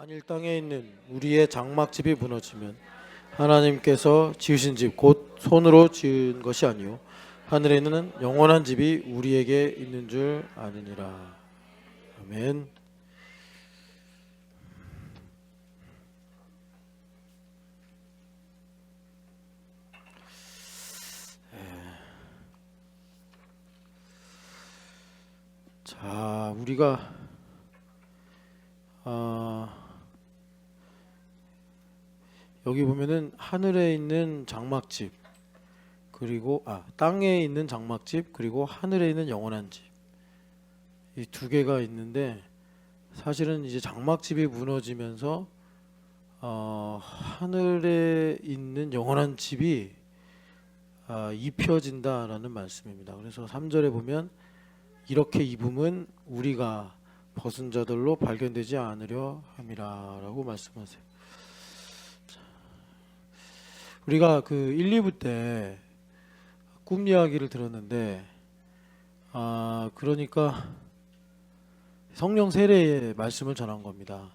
만일 땅에 있는 우리의 장막집이 무너지면 하나님께서 지으신 집 곧 손으로 지은 것이 아니요 하늘에 있는 영원한 집이 우리에게 있는 줄 아느니라. 아멘. 자, 우리가 여기 보면은 하늘에 있는 장막집 그리고 땅에 있는 장막집 그리고 하늘에 있는 영원한 집, 이 두 개가 있는데, 사실은 이제 장막집이 무너지면서 하늘에 있는 영원한 집이 입혀진다라는 말씀입니다. 그래서 3절에 보면 이렇게 입음은 우리가 벗은 자들로 발견되지 않으려 함이라라고 말씀하세요. 우리가 그 1, 2부 때 꿈 이야기를 들었는데, 그러니까 성령 세례의 말씀을 전한 겁니다.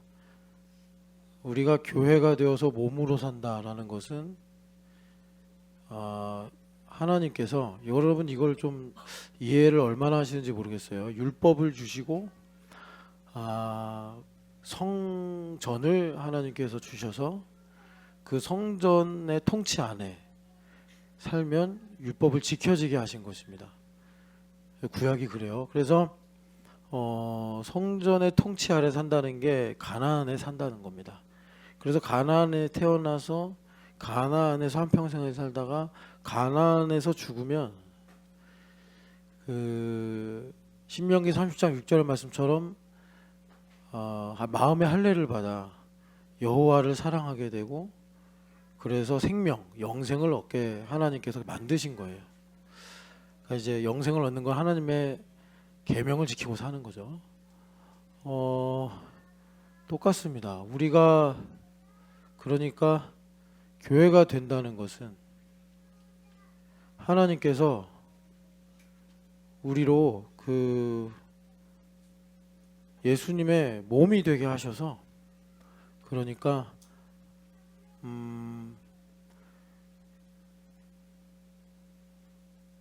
우리가 교회가 되어서 몸으로 산다라는 것은 하나님께서, 여러분 이걸 좀 이해를 얼마나 하시는지 모르겠어요. 율법을 주시고 성전을 하나님께서 주셔서 그 성전의 통치 안에 살면 율법을 지켜지게 하신 것입니다. 구약이 그래요. 그래서 성전의 통치 아래 산다는 게 가나안에 산다는 겁니다. 그래서 가나안에 태어나서 가나안에서 한평생을 살다가 가나안에서 죽으면 그 신명기 30장 6절 말씀처럼 마음의 할례를 받아 여호와를 사랑하게 되고, 그래서 생명, 영생을 얻게 하나님께서 만드신 거예요. 그러니까 이제 영생을 얻는 건 하나님의 계명을 지키고 사는 거죠. 똑같습니다. 우리가 그러니까 교회가 된다는 것은 하나님께서 우리로 그 예수님의 몸이 되게 하셔서, 그러니까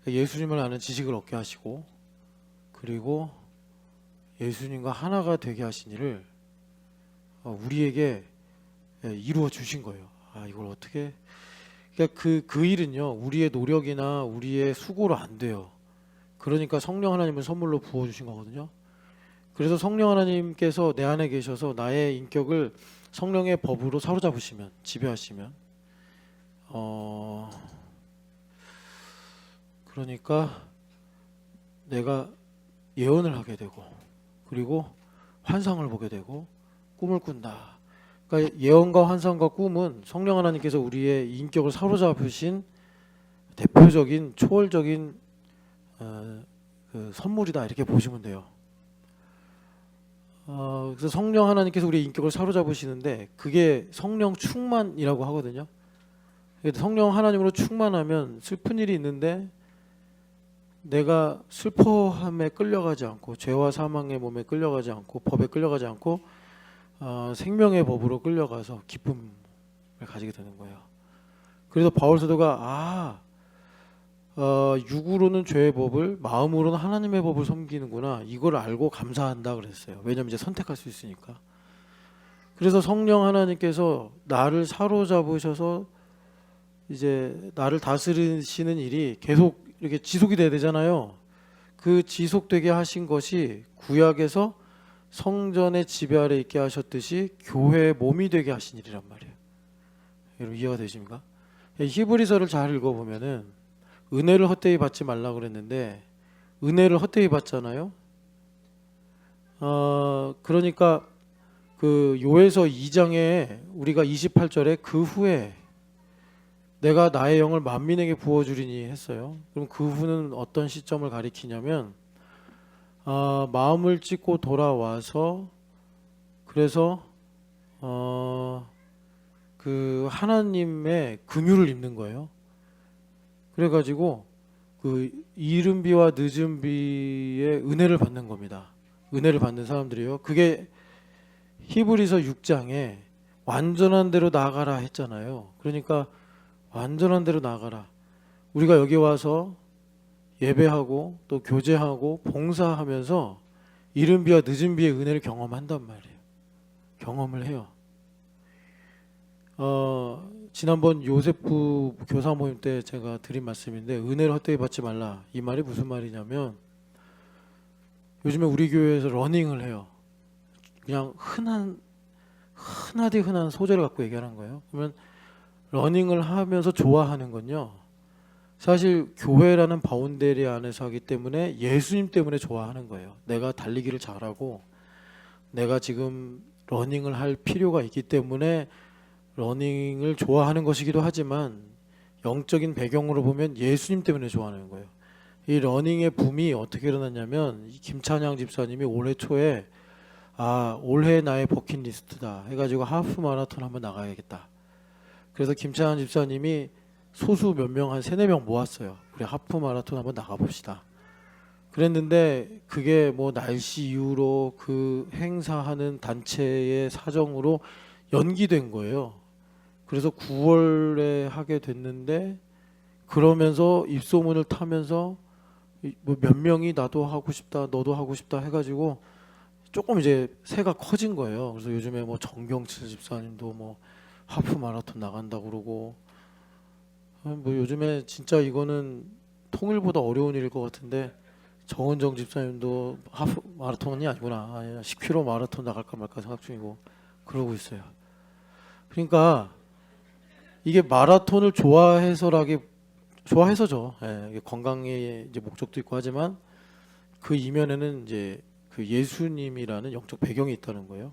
예수님을 아는 지식을 얻게 하시고, 그리고 예수님과 하나가 되게 하신 일을 우리에게 이루어 주신 거예요. 이걸 어떻게? 그러니까 그 일은요, 우리의 노력이나 우리의 수고로 안 돼요. 그러니까 성령 하나님을 선물로 부어 주신 거거든요. 그래서 성령 하나님께서 내 안에 계셔서 나의 인격을 성령의 법으로 사로잡으시면, 지배하시면, 그러니까 내가 예언을 하게 되고, 그리고 환상을 보게 되고, 꿈을 꾼다. 그러니까 예언과 환상과 꿈은 성령 하나님께서 우리의 인격을 사로잡으신 대표적인 초월적인 그 선물이다, 이렇게 보시면 돼요. 그래서 성령 하나님께서 우리의 인격을 사로잡으시는데, 그게 성령 충만이라고 하거든요. 성령 하나님으로 충만하면 슬픈 일이 있는데 내가 슬퍼함에 끌려가지 않고, 죄와 사망의 몸에 끌려가지 않고, 법에 끌려가지 않고 생명의 법으로 끌려가서 기쁨을 가지게 되는 거예요. 그래서 바울 사도가 육으로는 죄의 법을, 마음으로는 하나님의 법을 섬기는구나, 이걸 알고 감사한다 그랬어요. 왜냐하면 이제 선택할 수 있으니까. 그래서 성령 하나님께서 나를 사로잡으셔서 이제 나를 다스리시는 일이 계속 이렇게 지속이 돼야 되잖아요. 그 지속되게 하신 것이 구약에서 성전의 지배 아래 있게 하셨듯이 교회의 몸이 되게 하신 일이란 말이에요. 여러분 이해가 되십니까? 히브리서를 잘 읽어보면은 은혜를 헛되이 받지 말라 그랬는데 은혜를 헛되이 받잖아요. 그러니까 그 요에서 2장에 우리가 28절에 그 후에 내가 나의 영을 만민에게 부어주리니 했어요. 그럼 그 후는 어떤 시점을 가리키냐면 마음을 찢고 돌아와서, 그래서 그 하나님의 긍휼을 입는 거예요. 그래가지고 그 이른 비와 늦은 비의 은혜를 받는 겁니다. 은혜를 받는 사람들이요. 그게 히브리서 6장에 완전한 대로 나아가라 했잖아요. 그러니까 완전한 대로 나아가라. 우리가 여기 와서 예배하고 또 교제하고 봉사하면서 이른 비와 늦은 비의 은혜를 경험한단 말이에요. 경험을 해요. 지난번 요세프 교사 모임 때 제가 드린 말씀인데, 은혜를 헛되이 받지 말라. 이 말이 무슨 말이냐면, 요즘에 우리 교회에서 러닝을 해요. 그냥 흔하디 흔한 소재를 갖고 얘기하는 거예요. 그러면 러닝을 하면서 좋아하는 건요, 사실 교회라는 바운더리 안에서 하기 때문에 예수님 때문에 좋아하는 거예요. 내가 달리기를 잘하고 내가 지금 러닝을 할 필요가 있기 때문에 러닝을 좋아하는 것이기도 하지만, 영적인 배경으로 보면 예수님 때문에 좋아하는 거예요. 이 러닝의 붐이 어떻게 일어났냐면, 김찬양 집사님이 올해 초에 올해 나의 버킷리스트다 해가지고 하프 마라톤 한번 나가야겠다. 그래서 김찬양 집사님이 소수 몇 명, 한 3-4명 모았어요. 우리 하프 마라톤 한번 나가봅시다. 그랬는데 그게 뭐 날씨 이유로 그 행사하는 단체의 사정으로 연기된 거예요. 그래서 9월에 하게 됐는데, 그러면서 입소문을 타면서 뭐 몇 명이 나도 하고 싶다, 너도 하고 싶다 해가지고 조금 이제 새가 커진 거예요. 그래서 요즘에 뭐 정경철 집사님도 뭐 하프 마라톤 나간다고 그러고, 뭐 요즘에 진짜 이거는 통일보다 어려운 일일 것 같은데, 정은정 집사님도 하프 마라톤이 아니구나, 10km 마라톤 나갈까 말까 생각 중이고 그러고 있어요. 그러니까 이게 마라톤을 좋아해서죠. 예, 이게 건강의 이제 목적도 있고 하지만, 그 이면에는 이제 그 예수님이라는 영적 배경이 있다는 거예요.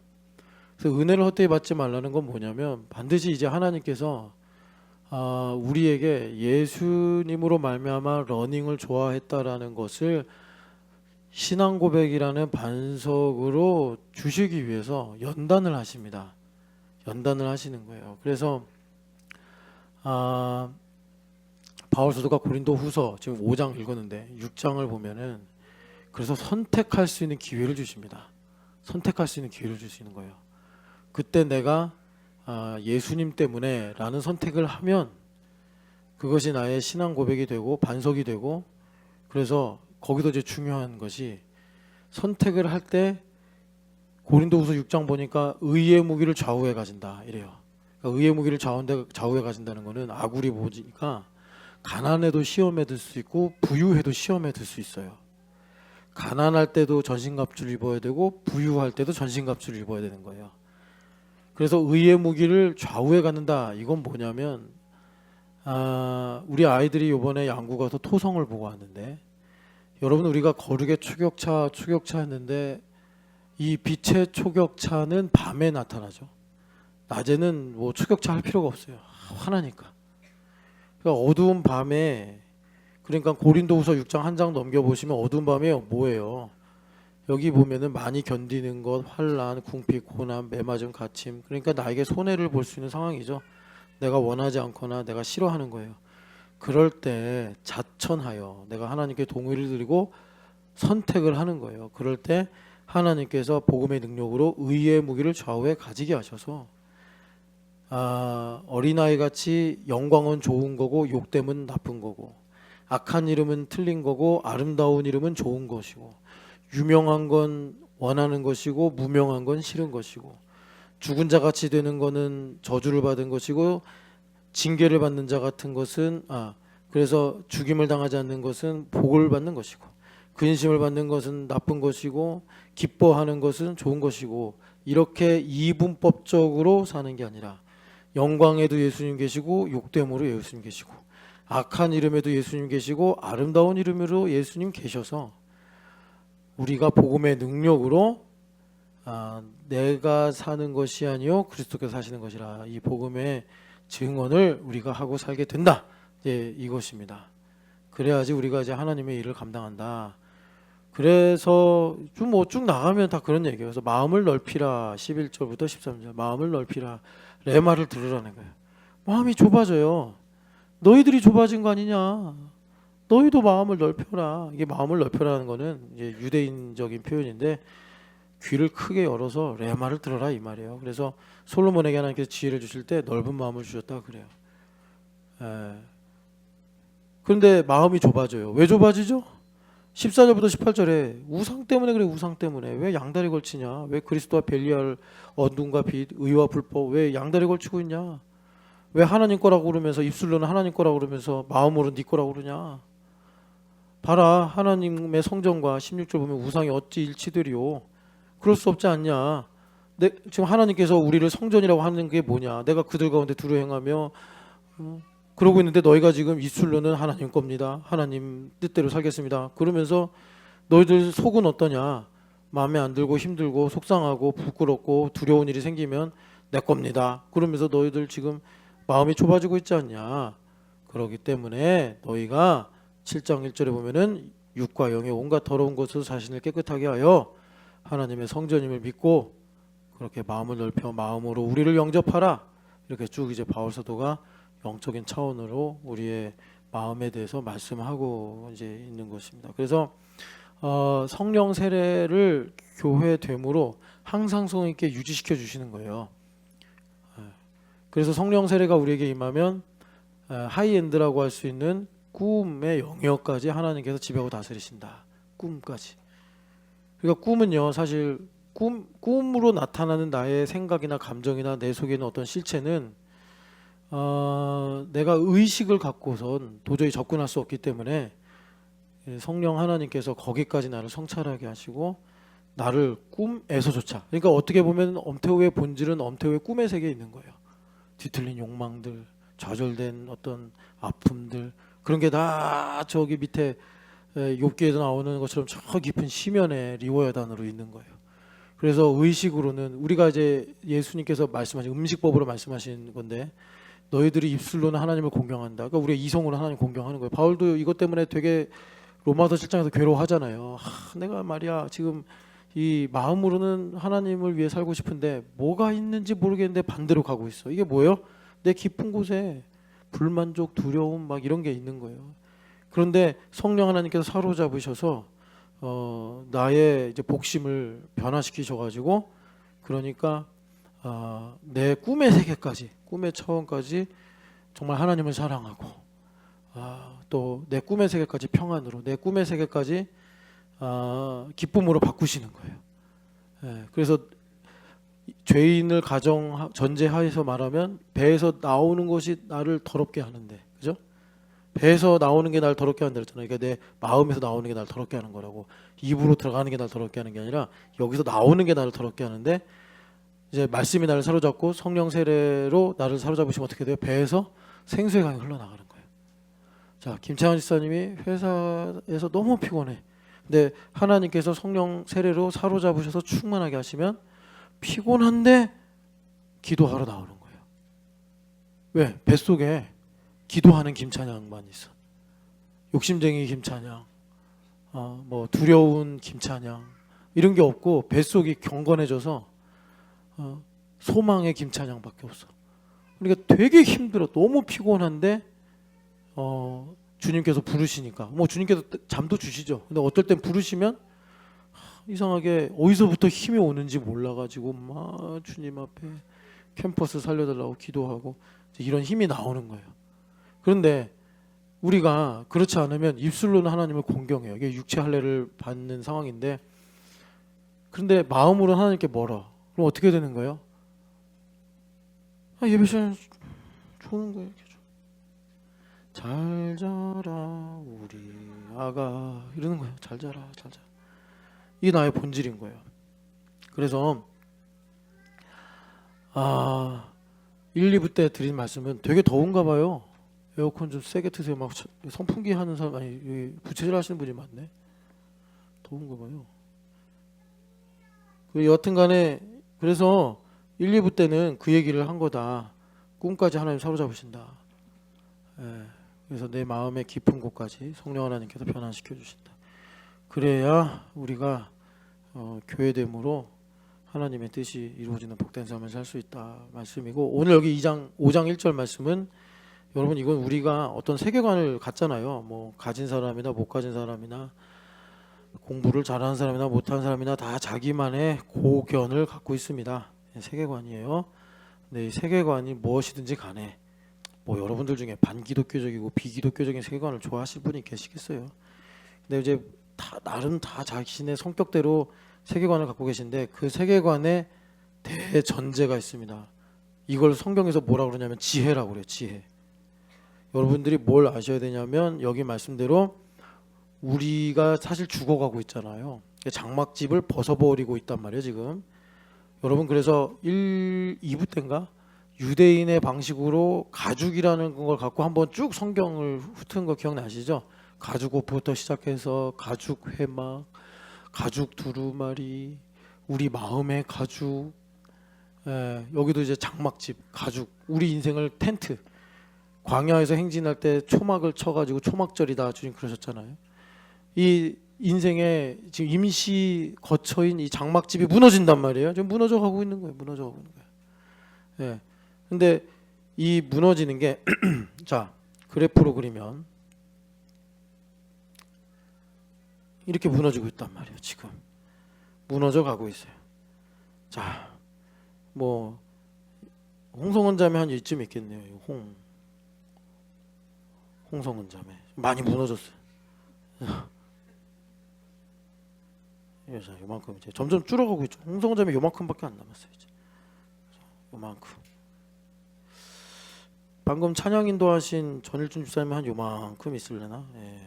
그래서 은혜를 헛되이 받지 말라는 건 뭐냐면, 반드시 이제 하나님께서 우리에게 예수님으로 말미암아 러닝을 좋아했다라는 것을 신앙 고백이라는 반석으로 주시기 위해서 연단을 하십니다. 연단을 하시는 거예요. 그래서 바울 사도가 고린도 후서 지금 5장 읽었는데 6장을 보면은, 그래서 선택할 수 있는 기회를 주십니다. 선택할 수 있는 기회를 주시는 거예요. 그때 내가 예수님 때문에 라는 선택을 하면 그것이 나의 신앙 고백이 되고 반석이 되고, 그래서 거기도 이제 중요한 것이, 선택을 할 때 고린도후서 6장 보니까 의의 무기를 좌우에 가진다 이래요. 그러니까 의의 무기를 좌우에 가진다는 거는, 아구리 보니까 가난해도 시험에 들 수 있고 부유해도 시험에 들 수 있어요. 가난할 때도 전신갑주를 입어야 되고 부유할 때도 전신갑주를 입어야 되는 거예요. 그래서 의의 무기를 좌우에 갖는다. 이건 뭐냐면, 우리 아이들이 이번에 양구 가서 토성을 보고 왔는데, 여러분 우리가 거룩의 초격차 했는데, 이 빛의 초격차는 밤에 나타나죠. 낮에는 뭐 초격차 할 필요가 없어요. 화나니까. 그러니까 어두운 밤에, 그러니까 고린도후서 6장 한 장 넘겨보시면 어두운 밤에 뭐예요? 여기 보면은 많이 견디는 것, 환난, 궁핍, 고난, 매맞음, 갇힘. 그러니까 나에게 손해를 볼 수 있는 상황이죠. 내가 원하지 않거나 내가 싫어하는 거예요. 그럴 때 자천하여 내가 하나님께 동의를 드리고 선택을 하는 거예요. 그럴 때 하나님께서 복음의 능력으로 의의 무기를 좌우에 가지게 하셔서, 어린아이 같이 영광은 좋은 거고 욕됨은 나쁜 거고, 악한 이름은 틀린 거고 아름다운 이름은 좋은 것이고, 유명한 건 원하는 것이고 무명한 건 싫은 것이고, 죽은 자 같이 되는 것은 저주를 받은 것이고, 징계를 받는 자 같은 것은 그래서 죽임을 당하지 않는 것은 복을 받는 것이고, 근심을 받는 것은 나쁜 것이고, 기뻐하는 것은 좋은 것이고, 이렇게 이분법적으로 사는 게 아니라, 영광에도 예수님 계시고 욕됨으로 예수님 계시고, 악한 이름에도 예수님 계시고 아름다운 이름으로 예수님 계셔서, 우리가 복음의 능력으로 내가 사는 것이 아니요 그리스도께서 사시는 것이라, 이 복음의 증언을 우리가 하고 살게 된다. 이것입니다. 그래야지 우리가 이제 하나님의 일을 감당한다. 그래서 쭉 나가면 다 그런 얘기예요. 그래서 마음을 넓히라, 11절부터 13절, 마음을 넓히라, 레마를 들으라는 거예요. 마음이 좁아져요. 너희들이 좁아진 거 아니냐. 너희도 마음을 넓혀라. 이게 마음을 넓혀라는 거는 이제 유대인적인 표현인데, 귀를 크게 열어서 레마를 들어라 이 말이에요. 그래서 솔로몬에게 하나님께서 지혜를 주실 때 넓은 마음을 주셨다 그래요. 예. 그런데 마음이 좁아져요. 왜 좁아지죠? 14절부터 18절에 우상 때문에 그래. 우상 때문에. 왜 양다리 걸치냐? 왜 그리스도와 벨리알, 어둠과 빛, 의와 불법 왜 양다리 걸치고 있냐? 왜 하나님 거라고 그러면서 입술로는 하나님 거라고 그러면서 마음으로는 네 거라고 그러냐? 봐라, 하나님의 성전과 16절 보면 우상이 어찌 일치되리요? 그럴 수 없지 않냐? 지금 하나님께서 우리를 성전이라고 하는 게 뭐냐? 내가 그들 가운데 두루 행하며 그러고 있는데 너희가 지금 입술로는 하나님 겁니다. 하나님 뜻대로 살겠습니다. 그러면서 너희들 속은 어떠냐? 마음에 안 들고 힘들고 속상하고 부끄럽고 두려운 일이 생기면 내 겁니다. 그러면서 너희들 지금 마음이 좁아지고 있지 않냐? 그러기 때문에 너희가 7장 1절에 보면은 육과 영의 온갖 더러운 것으로 자신을 깨끗하게 하여 하나님의 성전임을 믿고 그렇게 마음을 넓혀 마음으로 우리를 영접하라. 이렇게 쭉 이제 바울 사도가 영적인 차원으로 우리의 마음에 대해서 말씀하고 이제 있는 것입니다. 그래서 성령 세례를 교회 됨으로 항상 성 있게 유지시켜 주시는 거예요. 그래서 성령 세례가 우리에게 임하면 하이엔드라고 할 수 있는 꿈의 영역까지 하나님께서 지배하고 다스리신다. 꿈까지. 그러니까 꿈은요, 사실 꿈으로 나타나는 나의 생각이나 감정이나 내 속에 있는 어떤 실체는 내가 의식을 갖고선 도저히 접근할 수 없기 때문에 성령 하나님께서 거기까지 나를 성찰하게 하시고 나를 꿈에서조차, 그러니까 어떻게 보면 엄태호의 본질은 엄태호의 꿈의 세계에 있는 거예요. 뒤틀린 욕망들, 좌절된 어떤 아픔들, 그런 게 다 저기 밑에 욥기에도 나오는 것처럼 저 깊은 심연의 리워야단으로 있는 거예요. 그래서 의식으로는 우리가 이제 예수님께서 말씀하신 음식법으로 말씀하신 건데 너희들이 입술로는 하나님을 공경한다. 그러니까 우리가 이성으로 하나님 공경하는 거예요. 바울도 이것 때문에 되게 로마서 7장에서 괴로워하잖아요. 내가 말이야 지금 이 마음으로는 하나님을 위해 살고 싶은데 뭐가 있는지 모르겠는데 반대로 가고 있어. 이게 뭐예요? 내 깊은 곳에 불만족, 두려움 막 이런 게 있는 거예요. 그런데 성령 하나님께서 사로잡으셔서 나의 이제 복심을 변화시키셔가지고 그러니까 내 꿈의 세계까지, 꿈의 차원까지 정말 하나님을 사랑하고 또 내 꿈의 세계까지 평안으로, 내 꿈의 세계까지 기쁨으로 바꾸시는 거예요. 예, 그래서 죄인을 가정 전제하에서 말하면 배에서 나오는 것이 나를 더럽게 하는데, 그죠? 배에서 나오는 게 나를 더럽게 한다 그랬잖아요. 그러니까 내 마음에서 나오는 게 나를 더럽게 하는 거라고. 입으로 들어가는 게 나를 더럽게 하는 게 아니라 여기서 나오는 게 나를 더럽게 하는데 이제 말씀이 나를 사로잡고 성령 세례로 나를 사로잡으시면 어떻게 돼요? 배에서 생수의 강이 흘러나가는 거예요. 자, 김창환 집사님이 회사에서 너무 피곤해. 근데 하나님께서 성령 세례로 사로잡으셔서 충만하게 하시면 피곤한데 기도하러 나오는 거예요. 왜? 뱃속에 기도하는 김찬양만 있어. 욕심쟁이 김찬양, 뭐 두려운 김찬양 이런 게 없고 뱃속이 경건해져서 소망의 김찬양밖에 없어. 그러니까 되게 힘들어. 너무 피곤한데 주님께서 부르시니까 뭐 주님께서 잠도 주시죠. 근데 어떨 땐 부르시면 이상하게 어디서부터 힘이 오는지 몰라가지고 막 주님 앞에 캠퍼스 살려달라고 기도하고 이런 힘이 나오는 거예요. 그런데 우리가 그렇지 않으면 입술로는 하나님을 공경해요. 이게 육체 할례를 받는 상황인데 그런데 마음으로 하나님께 멀어. 그럼 어떻게 되는 거예요? 예배 시간 좋은 거예요. 잘 자라 우리 아가 이러는 거예요. 잘 자라 잘 자라. 이게 나의 본질인 거예요. 그래서 1, 2부 때 드린 말씀은 되게 더운가 봐요. 에어컨 좀 세게 트세요. 막 선풍기 하는 사람 아니 부채질 하시는 분이 많네. 더운가 봐요. 여튼간에 그래서 1, 2부 때는 그 얘기를 한 거다. 꿈까지 하나님 사로잡으신다. 그래서 내 마음의 깊은 곳까지 성령 하나님께서 변화시켜 주신다. 그래야 우리가 교회됨으로 하나님의 뜻이 이루어지는 복된 삶을 살 수 있다 말씀이고, 오늘 여기 5장 1절 말씀은 여러분 이건 우리가 어떤 세계관을 갖잖아요. 뭐 가진 사람이나 못 가진 사람이나 공부를 잘하는 사람이나 못하는 사람이나 다 자기만의 고견을 갖고 있습니다. 세계관이에요. 근데 이 세계관이 무엇이든지 간에 뭐 여러분들 중에 반기독교적이고 비기독교적인 세계관을 좋아하실 분이 계시겠어요. 근데 이제 나름 다 자신의 성격대로 세계관을 갖고 계신데 그 세계관에 대전제가 있습니다. 이걸 성경에서 뭐라 그러냐면 지혜라고 그래요. 지혜. 여러분들이 뭘 아셔야 되냐면 여기 말씀대로 우리가 사실 죽어가고 있잖아요. 장막집을 벗어버리고 있단 말이에요 지금. 여러분 그래서 2부 때인가 유대인의 방식으로 가죽이라는 걸 갖고 한번 쭉 성경을 훑은 거 기억나시죠? 가죽 옷부터 시작해서 가죽 회막, 가죽 두루마리, 우리 마음의 가죽, 여기도 이제 장막집, 가죽, 우리 인생을 텐트, 광야에서 행진할 때 초막을 쳐가지고 초막절이다 주님 그러셨잖아요. 이 인생에 지금 임시 거처인 이 장막집이 무너진단 말이에요. 지금 무너져 가고 있는 거예요. 무너져 가고 있는 거예요. 예. 근데 이 무너지는 게 자, 그래프로 그리면 이렇게 무너지고 있단 말이에요. 지금 무너져 가고 있어요. 자, 뭐 홍성은 자매 한 이쯤 있겠네요. 홍성은 자매 많이 무너졌어요. 요만큼 이제 점점 줄어가고 있죠. 홍성은 자매 요만큼밖에 안 남았어요. 이제 요만큼. 방금 찬양 인도하신 전일준 집사님은 한 요만큼 있을래나? 예.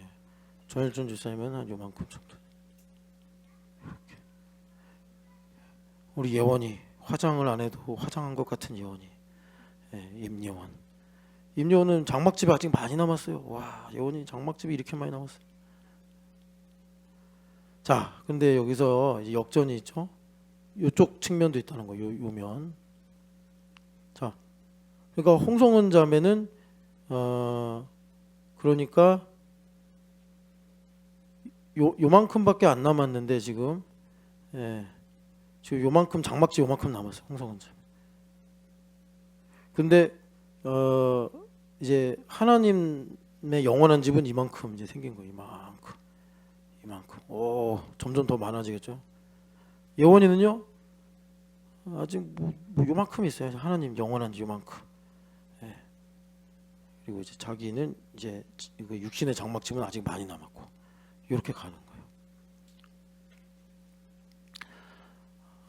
전일준 집사님은 한 요만큼 정도. 이렇게. 우리 예원이 화장을 안 해도 화장한 것 같은 예원이. 예, 임예원. 임예원은 장막집이 아직 많이 남았어요. 와, 예원이 장막집이 이렇게 많이 남았어요. 자, 근데 여기서 이제 역전이 있죠. 이쪽 측면도 있다는 거예요. 요면. 자, 그러니까 홍성은 자매는 그러니까 요만큼밖에 안 남았는데 지금 지금 요만큼 장막지 요만큼 남았어요. 홍성은 자매. 근데 이제 하나님의 영원한 집은 이만큼 이제 생긴 거예요. 이만큼. 오, 점점 더 많아지겠죠. 예원이는요 아직 뭐 요만큼 있어요. 하나님 영원한 지 요만큼. 예. 그리고 이제 자기는 이제 이거 육신의 장막집은 아직 많이 남았고 이렇게 가는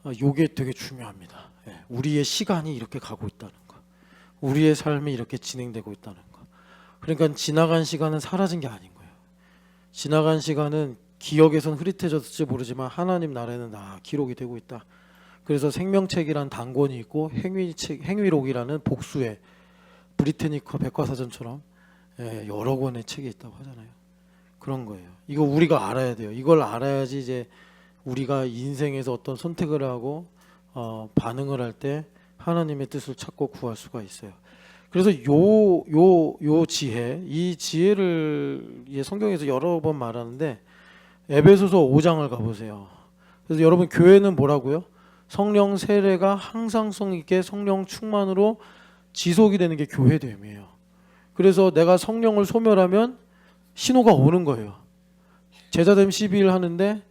거예요. 요게 되게 중요합니다. 예. 우리의 시간이 이렇게 가고 있다는 거, 우리의 삶이 이렇게 진행되고 있다는 거. 그러니까 지나간 시간은 사라진 게 아닌 거예요. 지나간 시간은 기억에선 흐릿해졌을지 모르지만 하나님 나라에는 다 기록이 되고 있다. 그래서 생명책이란 단권이 있고 행위록이라는 복수의 브리테니커 백과사전처럼 여러 권의 책이 있다고 하잖아요. 그런 거예요. 이거 우리가 알아야 돼요. 이걸 알아야지 이제 우리가 인생에서 어떤 선택을 하고 반응을 할 때 하나님의 뜻을 찾고 구할 수가 있어요. 그래서 요 지혜, 이 지혜를 성경에서 여러 번 말하는데 에베소서 5장을 가보세요. 그래서 여러분 교회는 뭐라고요? 성령 세례가 항상성 있게 성령 충만으로 지속이 되는 게 교회됨이에요. 그래서 내가 성령을 소멸하면 신호가 오는 거예요. 제자됨 12일 하는데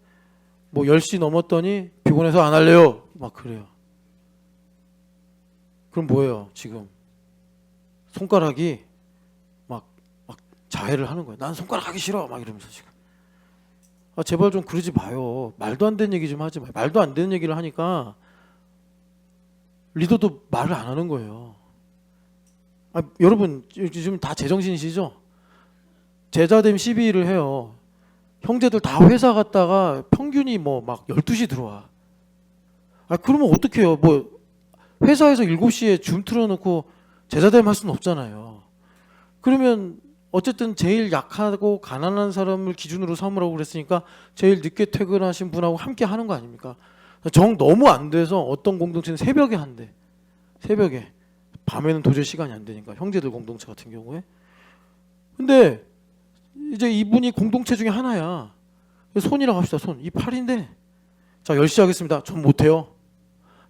뭐 10시 넘었더니 피곤해서 안 할래요. 막 그래요. 그럼 뭐예요? 지금 손가락이 막 자해를 하는 거예요. 난 손가락 하기 싫어. 막 이러면서 지금. 제발 좀 그러지 마요. 말도 안 되는 얘기 좀 하지 마요. 말도 안 되는 얘기를 하니까 리더도 말을 안 하는 거예요. 여러분 요즘 다 제정신이시죠? 제자됨 12일을 해요. 형제들 다 회사 갔다가 평균이 뭐 막 12시 들어와. 그러면 어떡해요? 뭐 회사에서 7시에 줌 틀어놓고 제자됨 할 수는 없잖아요. 그러면 어쨌든 제일 약하고 가난한 사람을 기준으로 삼으라고 그랬으니까 제일 늦게 퇴근하신 분하고 함께 하는 거 아닙니까? 정 너무 안 돼서 어떤 공동체는 새벽에 한대. 새벽에. 밤에는 도저히 시간이 안 되니까 형제들 공동체 같은 경우에. 근데 이제 이분이 공동체 중에 하나야. 손이라고 합시다. 손. 이 팔인데 자 10시 하겠습니다. 전 못해요.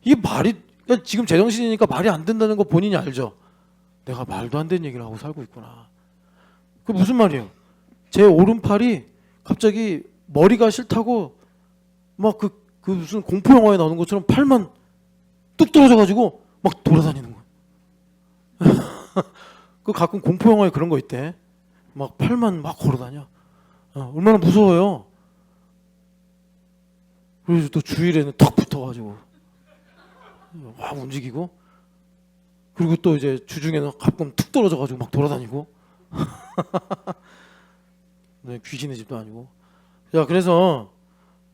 이게 말이 지금 제정신이니까 말이 안 된다는 거 본인이 알죠? 내가 말도 안 되는 얘기를 하고 살고 있구나. 그 무슨 말이에요? 제 오른팔이 갑자기 머리가 싫다고 막 그 무슨 공포 영화에 나오는 것처럼 팔만 뚝 떨어져가지고 막 돌아다니는 거야. 그 가끔 공포 영화에 그런 거 있대. 막 팔만 막 걸어다녀. 얼마나 무서워요. 그래서 또 주일에는 턱 붙어가지고 막 움직이고, 그리고 또 이제 주중에는 가끔 툭 떨어져가지고 막 돌아다니고. 네, 귀신의 집도 아니고. 자, 그래서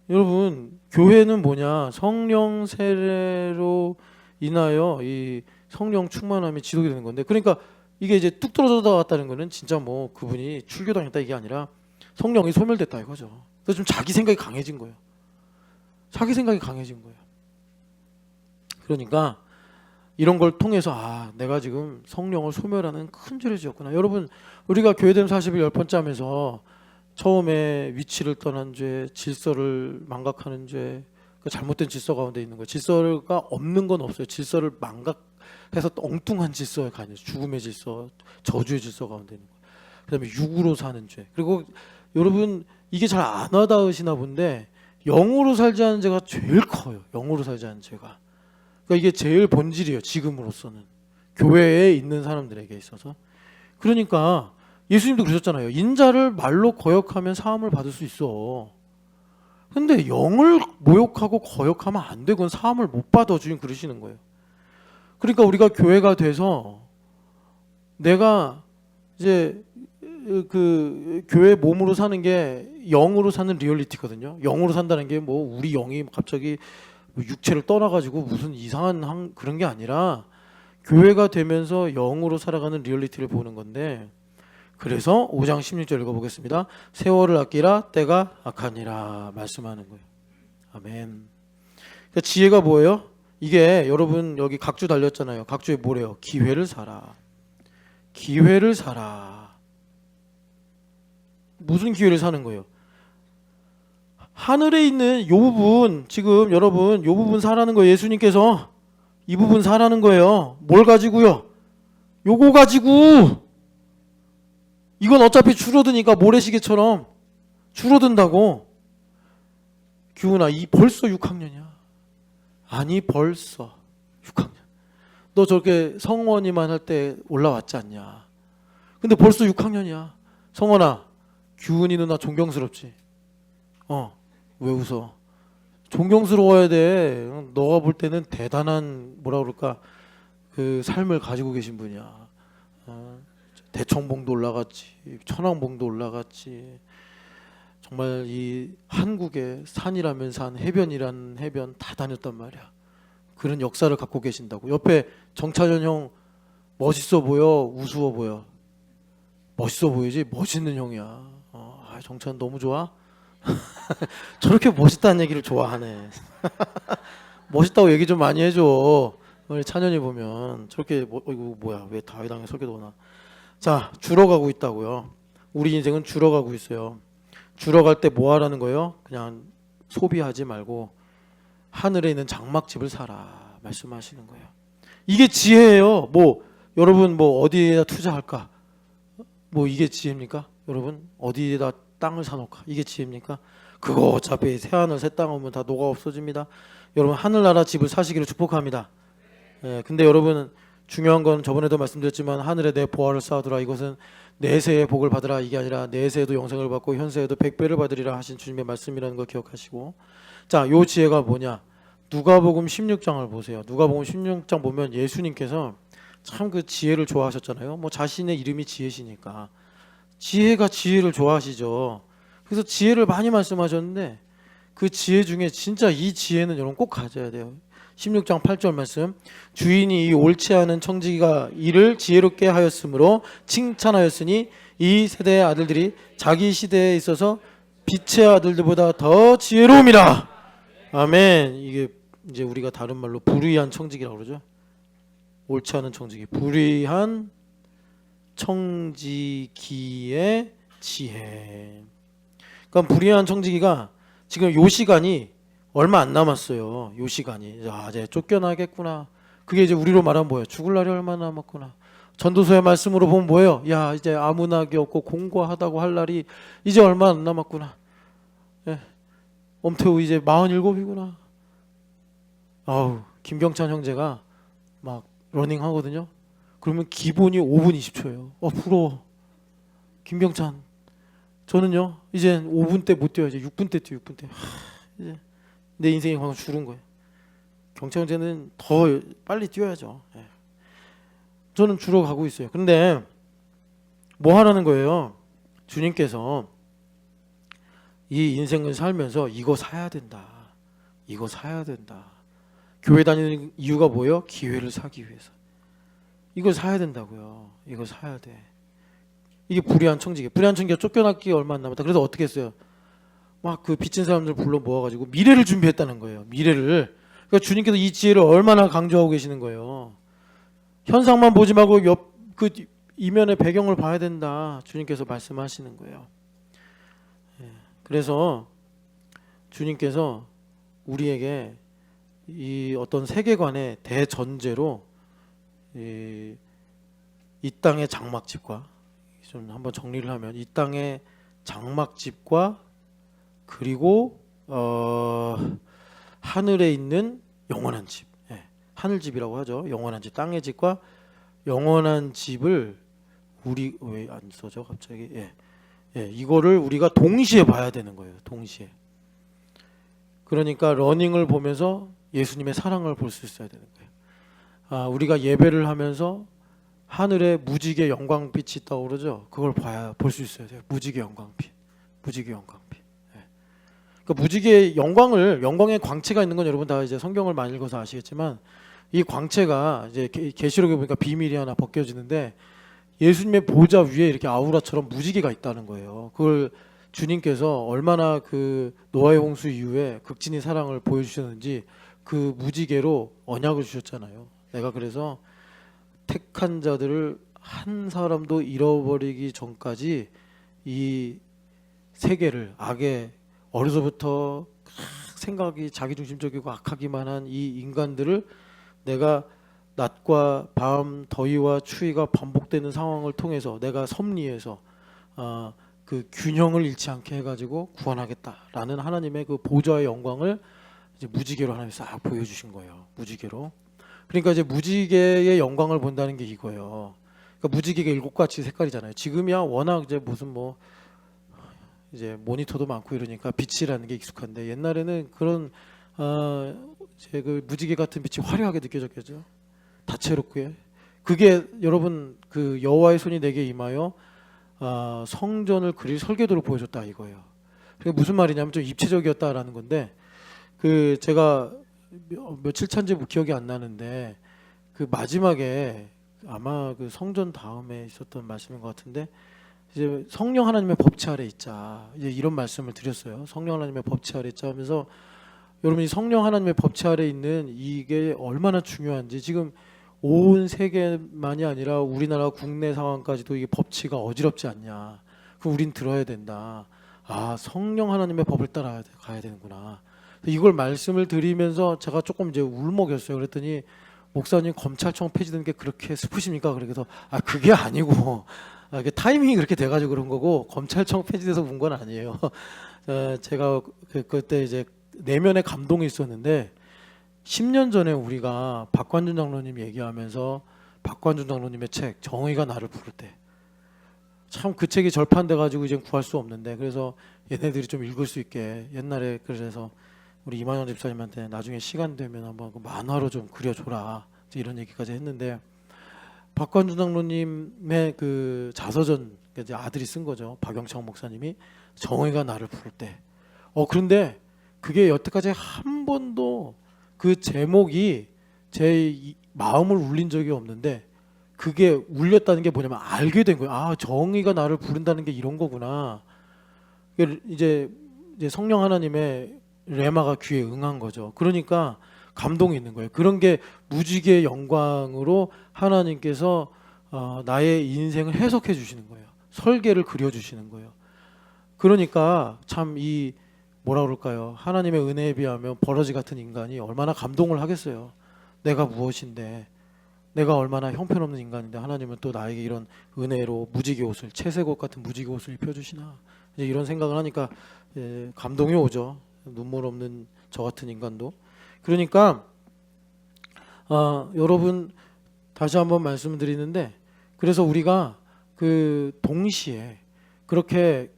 여러분, 교회는 뭐냐? 성령 세례로 인하여 이 성령 충만함이 지속이 되는 건데, 그러니까 이게 이제 뚝 떨어져 나왔다는 거는 진짜 뭐 그분이 출교당했다 이게 아니라 성령이 소멸됐다 이거죠. 그래서 좀 자기 생각이 강해진 거예요. 자기 생각이 강해진 거예요. 그러니까 이런 걸 통해서 내가 지금 성령을 소멸하는 큰 죄를 지었구나. 여러분, 우리가 교회됨 40일 10번째 하면서 처음에 위치를 떠난 죄, 질서를 망각하는 죄, 그 잘못된 질서 가운데 있는 거예요. 질서가 없는 건 없어요. 질서를 망각해서 엉뚱한 질서에 가는, 죽음의 질서, 저주의 질서 가운데 있는 거예요. 그다음에 육으로 사는 죄. 그리고 여러분, 이게 잘 안 와닿으시나 본데 영으로 살지 않은 죄가 제일 커요. 영으로 살지 않은 죄가. 그러니까 이게 제일 본질이에요. 지금으로서는 교회에 있는 사람들에게 있어서. 그러니까 예수님도 그러셨잖아요. 인자를 말로 거역하면 사함을 받을 수 있어. 근데 영을 모욕하고 거역하면 안 돼. 그건 사함을 못 받아. 주님 그러시는 거예요. 그러니까 우리가 교회가 돼서 내가 이제 그 교회 몸으로 사는 게 영으로 사는 리얼리티거든요. 영으로 산다는 게 뭐 우리 영이 갑자기 육체를 떠나가지고 무슨 이상한 그런 게 아니라 교회가 되면서 영으로 살아가는 리얼리티를 보는 건데, 그래서 5장 16절 읽어보겠습니다. 세월을 아끼라 때가 악하니라 말씀하는 거예요. 아멘. 그러니까 지혜가 뭐예요? 이게 여러분 여기 각주 달렸잖아요. 각주에 뭐래요? 기회를 사라. 기회를 사라. 무슨 기회를 사는 거예요? 하늘에 있는 요 부분, 지금 여러분 요 부분 사라는 거예요. 예수님께서 이 부분 사라는 거예요. 뭘 가지고요? 요거 가지고. 이건 어차피 줄어드니까 모래시계처럼 줄어든다고. 규훈아, 이 벌써 6학년이야. 아니 벌써 6학년. 너 저렇게 성원이만 할 때 올라왔지 않냐. 근데 벌써 6학년이야. 성원아, 규훈이 누나 존경스럽지? 왜 웃어? 존경스러워야 돼. 너가 볼 때는 대단한 뭐라 그럴까, 그 삶을 가지고 계신 분이야. 대청봉도 올라갔지, 천왕봉도 올라갔지. 정말 이 한국의 산이라면 산, 해변이란 해변 다 다녔단 말이야. 그런 역사를 갖고 계신다고. 옆에 정찬현 형 멋있어 보여, 우스워 보여? 멋있어 보이지? 멋있는 형이야. 정찬 너무 좋아? 저렇게 멋있다는 얘기를 좋아하네. 멋있다고 얘기 좀 많이 해줘. 우리 찬현이 보면 저렇게 이거 뭐야, 왜 다윗왕에 설교도 오나. 자, 줄어가고 있다고요. 우리 인생은 줄어가고 있어요. 줄어갈 때 뭐 하라는 거예요? 그냥 소비하지 말고 하늘에 있는 장막집을 사라 말씀하시는 거예요. 이게 지혜예요. 뭐 여러분 뭐 어디에다 투자할까? 뭐 이게 지혜입니까? 여러분 어디에다 땅을 사놓을까? 이게 지혜입니까? 그거 어차피 새하늘 새 땅 오면 다 녹아 없어집니다. 여러분 하늘나라 집을 사시기를 축복합니다. 근데 여러분 중요한 건 저번에도 말씀드렸지만 하늘에 내 보화를 쌓아두라. 이것은 내세의 복을 받으라 이게 아니라 내세에도 영생을 받고 현세에도 100배를 받으리라 하신 주님의 말씀이라는 거 기억하시고, 자, 요 지혜가 뭐냐? 누가복음 16장을 보세요. 누가복음 16장 보면 예수님께서 참 그 지혜를 좋아하셨잖아요. 뭐 자신의 이름이 지혜시니까 지혜가 지혜를 좋아하시죠. 그래서 지혜를 많이 말씀하셨는데 그 지혜 중에 진짜 이 지혜는 여러분 꼭 가져야 돼요. 16장 8절 말씀, 주인이 이 옳지 않은 청지기가 이를 지혜롭게 하였으므로 칭찬하였으니 이 세대의 아들들이 자기 시대에 있어서 빛의 아들들보다 더 지혜로움이라. 아멘. 이게 이제 우리가 다른 말로 불의한 청지기라고 그러죠. 옳지 않은 청지기, 불의한 청지기의 지혜. 그러니까 불의한 청지기가 지금 요 시간이 얼마 안 남았어요. 요 시간이. 이제 쫓겨나겠구나. 그게 이제 우리로 말하면 뭐예요? 죽을 날이 얼마 남았구나. 전도서의 말씀으로 보면 뭐예요? 야, 이제 아무 낙이 없고 공고하다고 할 날이 이제 얼마 안 남았구나. 예. 엄태우 이제 47이구나. 아우, 김경찬 형제가 막 러닝 하거든요. 그러면 기본이 5분 20초예요. 부러워. 김경찬. 저는요, 이제 5분 때 못 뛰어요. 이제 6분 때 뛰어, 6분 때. 이제 내 인생이 방금 줄은 거예요. 경찬 형제는 더 빨리 뛰어야죠. 예. 저는 줄어 가고 있어요. 근데 뭐 하라는 거예요? 주님께서 이 인생을 살면서 이거 사야 된다. 이거 사야 된다. 교회 다니는 이유가 뭐예요? 기회를 사기 위해서. 이걸 사야 된다고요. 이거 사야 돼. 이게 불의한 청지기. 불의한 청지기가 쫓겨났기 얼마 안 남았다. 그래서 어떻게 했어요? 막 그 빚진 사람들 불러 모아가지고 미래를 준비했다는 거예요. 미래를. 그러니까 주님께서 이 지혜를 얼마나 강조하고 계시는 거예요. 현상만 보지 말고 옆 그 이면의 배경을 봐야 된다. 주님께서 말씀하시는 거예요. 그래서 주님께서 우리에게 이 어떤 세계관의 대전제로 이 땅의 장막집과 좀 한번 정리를 하면 이 땅의 장막집과 그리고 하늘에 있는 영원한 집, 하늘집이라고 하죠. 영원한 집, 땅의 집과 영원한 집을 우리 왜 안 써져 갑자기? 이거를 우리가 동시에 봐야 되는 거예요. 동시에. 그러니까 러닝을 보면서 예수님의 사랑을 볼 수 있어야 되는 거예요. 우리가 예배를 하면서 하늘에 무지개 영광빛이 떠오르죠. 그걸 볼 수 있어야 돼요. 무지개 영광빛, 무지개 영광빛. 그러니까 무지개 영광의 광채가 있는 건 여러분 다 이제 성경을 많이 읽어서 아시겠지만 이 광채가 이제 계시록에 보니까 비밀이 하나 벗겨지는데 예수님의 보좌 위에 이렇게 아우라처럼 무지개가 있다는 거예요. 그걸 주님께서 얼마나 그 노아의 홍수 이후에 극진히 사랑을 보여주셨는지 그 무지개로 언약을 주셨잖아요. 내가 그래서 택한 자들을 한 사람도 잃어버리기 전까지 이 세계를 악의 어려서부터 생각이 자기중심적이고 악하기만 한 이 인간들을 내가 낮과 밤, 더위와 추위가 반복되는 상황을 통해서 내가 섭리해서 그 균형을 잃지 않게 해가지고 구원하겠다라는 하나님의 그 보좌의 영광을 이제 무지개로 하나님 싹 보여주신 거예요. 무지개로. 그러니까 이제 무지개의 영광을 본다는 게 이거예요. 그러니까 무지개가 7가지 색깔이잖아요. 지금이야 워낙 이제 무슨 뭐 이제 모니터도 많고 이러니까 빛이라는 게 익숙한데 옛날에는 그런 이제 그 무지개 같은 빛이 화려하게 느껴졌겠죠. 다채롭게. 그게 여러분 그 여호와의 손이 내게 임하여 성전을 그릴 설계도를 보여줬다 이거예요. 그게 무슨 말이냐면 좀 입체적이었다라는 건데 그 제가 며칠 차인지 기억이 안 나는데 그 마지막에 아마 그 성전 다음에 있었던 말씀인 것 같은데 이제 성령 하나님의 법치 아래 있자 이제 이런 말씀을 드렸어요. 성령 하나님의 법치 아래 있자 하면서 여러분이 성령 하나님의 법치 아래 있는 이게 얼마나 중요한지 지금 온 세계만이 아니라 우리나라 국내 상황까지도 이게 법치가 어지럽지 않냐. 그 우린 들어야 된다. 성령 하나님의 법을 따라 가야 되는구나. 이걸 말씀을 드리면서 제가 조금 이제 울먹였어요. 그랬더니 목사님 검찰청 폐지되는 게 그렇게 슬프십니까? 그래서 그게 아니고 이게 타이밍이 그렇게 돼가지고 그런 거고 검찰청 폐지돼서 본 건 아니에요. 제가 그때 이제 내면의 감동이 있었는데 10년 전에 우리가 박관준 장로님 얘기하면서 박관준 장로님의 책 정의가 나를 부를 때 참 그 책이 절판돼 가지고 이제 구할 수 없는데 그래서 얘네들이 좀 읽을 수 있게 옛날에 그래서 우리 이만영 집사님한테 나중에 시간 되면 한번 그 만화로 좀 그려줘라 이런 얘기까지 했는데 박관준 장로님의 그 자서전 이제 아들이 쓴 거죠. 박영창 목사님이 정의가 나를 부를 때 그런데 그게 여태까지 한 번도 그 제목이 제 마음을 울린 적이 없는데 그게 울렸다는 게 뭐냐면 알게 된 거예요. 정의가 나를 부른다는 게 이런 거구나. 이제 성령 하나님의 레마가 귀에 응한 거죠. 그러니까 감동이 있는 거예요. 그런 게 무지개의 영광으로 하나님께서 나의 인생을 해석해 주시는 거예요. 설계를 그려 주시는 거예요. 그러니까 참 이 뭐라 그럴까요? 하나님의 은혜에 비하면 버러지 같은 인간이 얼마나 감동을 하겠어요. 내가 무엇인데 내가 얼마나 형편없는 인간인데 하나님은 또 나에게 이런 은혜로 무지개 옷을, 채색옷 같은 무지개 옷을 입혀주시나, 이제 이런 생각을 하니까 감동이 오죠. 눈물 없는 저 같은 인간도. 그러니까 여러분, 다시 한번 말씀드리는데, 그래서 우리가 그 동시에 그렇게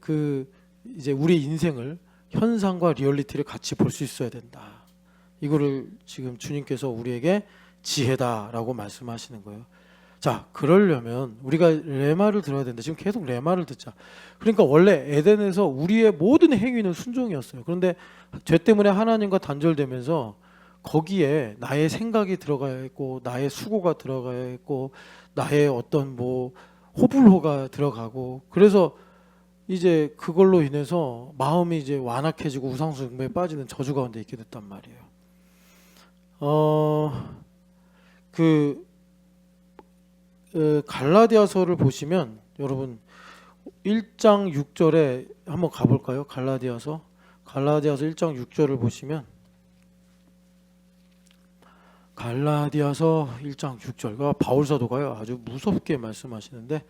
이제 우리 인생을, 현상과 리얼리티를 같이 볼 수 있어야 된다. 이거를 지금 주님께서 우리에게 지혜다라고 말씀하시는 거예요. 자, 그러려면 우리가 레마를 들어야 된다. 지금 계속 레마를 듣자. 그러니까 원래 에덴에서 우리의 모든 행위는 순종이었어요. 그런데 죄 때문에 하나님과 단절되면서 거기에 나의 생각이 들어가야 했고, 나의 수고가 들어가야 했고, 나의 어떤 호불호가 들어가고, 그래서 이제 그걸로 인해서 마음이 이제 완악해지고 우상숭배에 빠지는 저주 가운데 있게 됐단 말이에요. 갈라디아서를 보시면 여러분 1장 6절에 한번 가볼까요? 갈라디아서 1장 6절을 보시면, 갈라디아서 1장 6절, 바울 사도가요 아주 무섭게 말씀하시는데,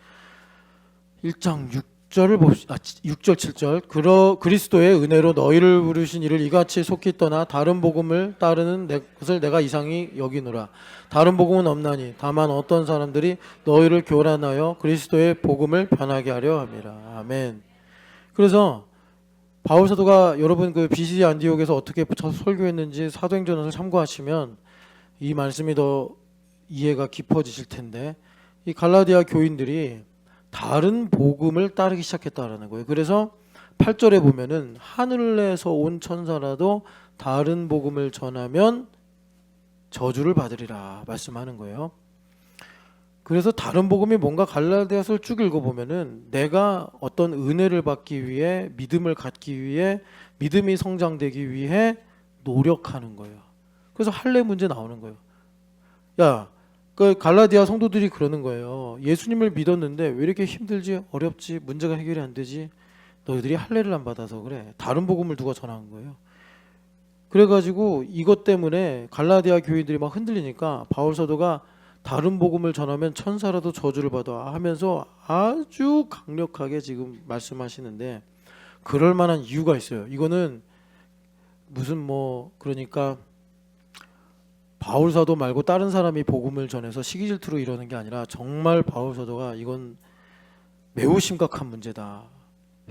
1장 6절을 6절 7절, 그리스도의 은혜로 너희를 부르신 이를 이같이 속히 떠나 다른 복음을 따르는 것을 내가 이상히 여기노라. 다른 복음은 없나니 다만 어떤 사람들이 너희를 교란하여 그리스도의 복음을 변하게 하려 함이라. 아멘. 그래서 바울 사도가 여러분 그 BC 안디옥에서 어떻게 설교했는지 사도행전을 참고하시면 이 말씀이 더 이해가 깊어지실 텐데, 이 갈라디아 교인들이 다른 복음을 따르기 시작했다라는 거예요. 그래서 8절에 보면은 하늘에서 온 천사라도 다른 복음을 전하면 저주를 받으리라 말씀하는 거예요. 그래서 다른 복음이 뭔가, 갈라디아서를 쭉 읽어보면은 내가 어떤 은혜를 받기 위해, 믿음을 갖기 위해, 믿음이 성장되기 위해 노력하는 거예요. 그래서 할례 문제 나오는 거예요. 야, 그 갈라디아 성도들이 그러는 거예요. 예수님을 믿었는데 왜 이렇게 힘들지, 어렵지, 문제가 해결이 안 되지? 너희들이 할례를 안 받아서 그래. 다른 복음을 누가 전한 거예요. 그래가지고 이것 때문에 갈라디아 교인들이 막 흔들리니까 바울 사도가 다른 복음을 전하면 천사라도 저주를 받아 하면서 아주 강력하게 지금 말씀하시는데, 그럴 만한 이유가 있어요. 이거는 무슨 그러니까 바울 사도 말고 다른 사람이 복음을 전해서 시기 질투로 이러는 게 아니라 정말 바울 사도가 이건 매우 심각한 문제다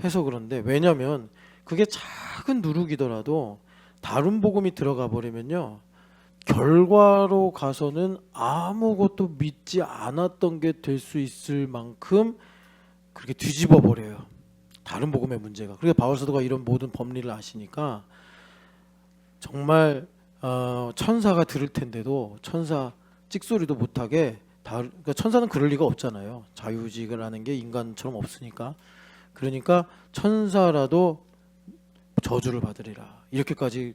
해서 그런데, 왜냐하면 그게 작은 누룩이더라도 다른 복음이 들어가 버리면요, 결과로 가서는 아무것도 믿지 않았던 게 될 수 있을 만큼 그렇게 뒤집어 버려요, 다른 복음의 문제가. 그래서 바울 사도가 이런 모든 법리를 아시니까 정말 천사가 들을 텐데도 천사 찍소리도 못하게, 그러니까 천사는 그럴 리가 없잖아요. 자유의지라는 게 인간처럼 없으니까. 그러니까 천사라도 저주를 받으리라, 이렇게까지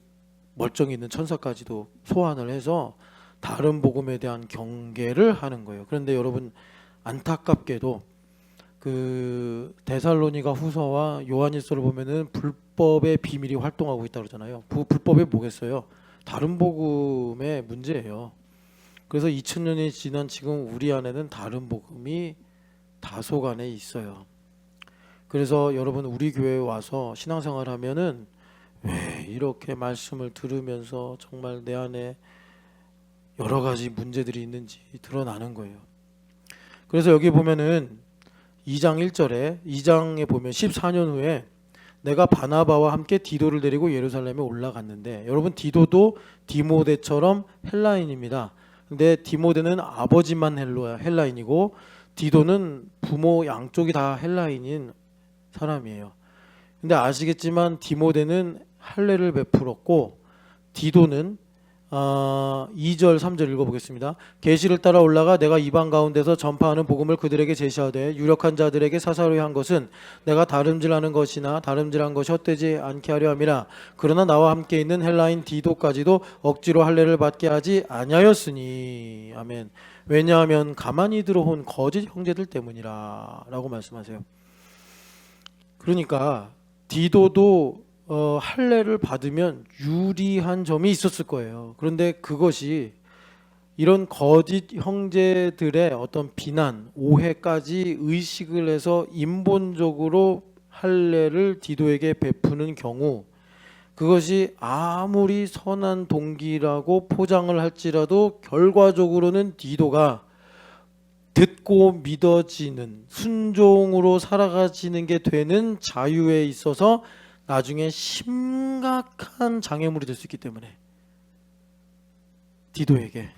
멀쩡히 있는 천사까지도 소환을 해서 다른 복음에 대한 경계를 하는 거예요. 그런데 여러분, 안타깝게도 그 데살로니가 후서와 요한일서를 보면은 불법의 비밀이 활동하고 있다 그러잖아요. 불법이 뭐겠어요? 다른 복음의 문제예요. 그래서 2000년이 지난 지금 우리 안에는 다른 복음이 다소간에 있어요. 그래서 여러분, 우리 교회에 와서 신앙생활 하면은 왜 이렇게 말씀을 들으면서 정말 내 안에 여러 가지 문제들이 있는지 드러나는 거예요. 그래서 여기 보면은 2장 1절에, 2장에 보면 14년 후에 내가 바나바와 함께 디도를 데리고 예루살렘에 올라갔는데, 여러분 디도도 디모데처럼 헬라인입니다. 근데 디모데는 아버지만 헬라인이고 디도는 부모 양쪽이 다 헬라인인 사람이에요. 근데 아시겠지만 디모데는 할례를 베풀었고, 디도는 2절 3절 읽어보겠습니다. 계시를 따라 올라가 내가 이방 가운데서 전파하는 복음을 그들에게 제시하되, 유력한 자들에게 사사로이 한 것은 내가 다름질하는 것이나 다름질한 것이 헛되지 않게 하려 함이라. 그러나 나와 함께 있는 헬라인 디도까지도 억지로 할례를 받게 하지 아니하였으니. 아멘. 왜냐하면 가만히 들어온 거짓 형제들 때문이라 라고 말씀하세요. 그러니까 디도도 할례를 받으면 유리한 점이 있었을 거예요. 그런데 그것이 이런 거짓 형제들의 어떤 비난, 오해까지 의식을 해서 인본적으로 할례를 디도에게 베푸는 경우, 그것이 아무리 선한 동기라고 포장을 할지라도 결과적으로는 디도가 듣고 믿어지는, 순종으로 살아가지는 게 되는 자유에 있어서 나중에 심각한 장애물이 될 수 있기 때문에 디도에게,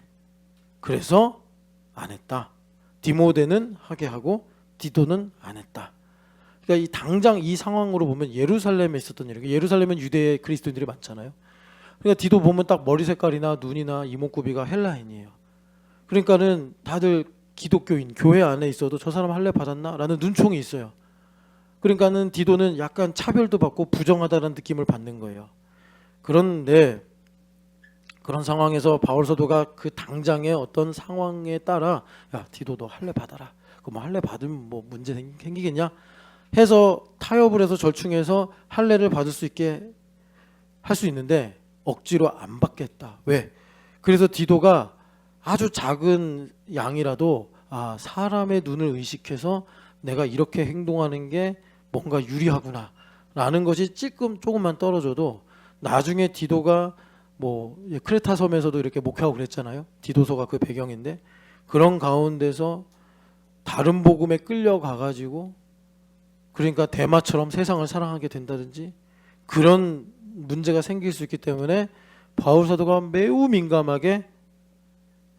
그래서 안 했다. 디모데는 하게 하고 디도는 안 했다. 그러니까 이 당장 이 상황으로 보면 예루살렘에 있었던 일이에요. 예루살렘은 유대 그리스도인들이 많잖아요. 그러니까 디도 보면 딱 머리 색깔이나 눈이나 이목구비가 헬라인이에요. 그러니까는 다들 기독교인, 교회 안에 있어도 저 사람 할례 받았나? 라는 눈총이 있어요. 그러니까는 디도는 약간 차별도 받고 부정하다는 느낌을 받는 거예요. 그런데 그런 상황에서 바울 사도가 그 당장의 어떤 상황에 따라, 야 디도 너 할례 받아라. 그 뭐 할례 받으면 뭐 문제 생기겠냐? 해서 타협을 해서 절충해서 할례를 받을 수 있게 할 수 있는데 억지로 안 받겠다. 왜? 그래서 디도가 아주 작은 양이라도 사람의 눈을 의식해서 내가 이렇게 행동하는 게 뭔가 유리하구나 라는 것이 조금만 떨어져도 나중에 디도가 뭐 크레타 섬에서도 이렇게 목회하고 그랬잖아요. 디도서가 그 배경인데 그런 가운데서 다른 복음에 끌려가 가지고, 그러니까 대마처럼 세상을 사랑하게 된다든지 그런 문제가 생길 수 있기 때문에 바울 사도가 매우 민감하게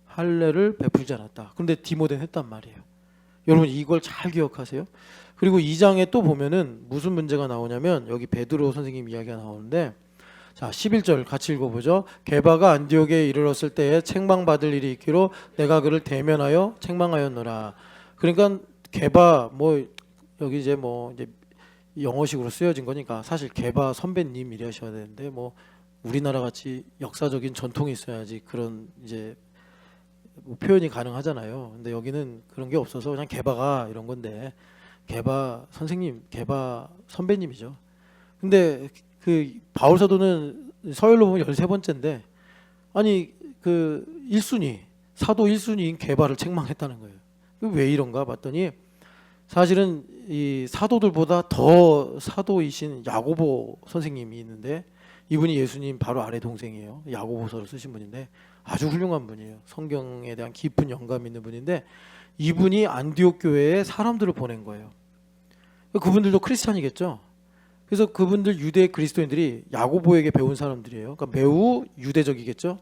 할례를 베풀지 않았다. 그런데 디모데는 했단 말이에요. 여러분 이걸 잘 기억하세요. 그리고 2장에 또 보면은 무슨 문제가 나오냐면 여기 베드로 선생님 이야기가 나오는데, 자 11절 같이 읽어보죠. 게바가 안디옥에 이르렀을 때에 책망받을 일이 있기로 내가 그를 대면하여 책망하였노라. 그러니까 게바 뭐 여기 이제 영어식으로 쓰여진 거니까 사실 게바 선배님 이라셔야 되는데 뭐 우리나라 같이 역사적인 전통이 있어야지 그런 이제 뭐 표현이 가능하잖아요. 근데 여기는 그런 게 없어서 그냥 게바가 이런 건데, 게바 선생님, 게바 선배님이죠. 근데 그 바울 사도는 서열로 보면 13번째인데 아니 그 1순위 사도 1순위인 게바를 책망했다는 거예요. 왜 이런가 봤더니 사실은 이 사도들보다 더 사도이신 야고보 선생님이 있는데 이분이 예수님 바로 아래 동생이에요. 야고보서를 쓰신 분인데 아주 훌륭한 분이에요. 성경에 대한 깊은 영감 있는 분인데 이분이 안디옥 교회에 사람들을 보낸 거예요. 그분들도 크리스찬이겠죠. 그래서 그분들 유대 그리스도인들이 야고보에게 배운 사람들이에요. 그러니까 매우 유대적이겠죠.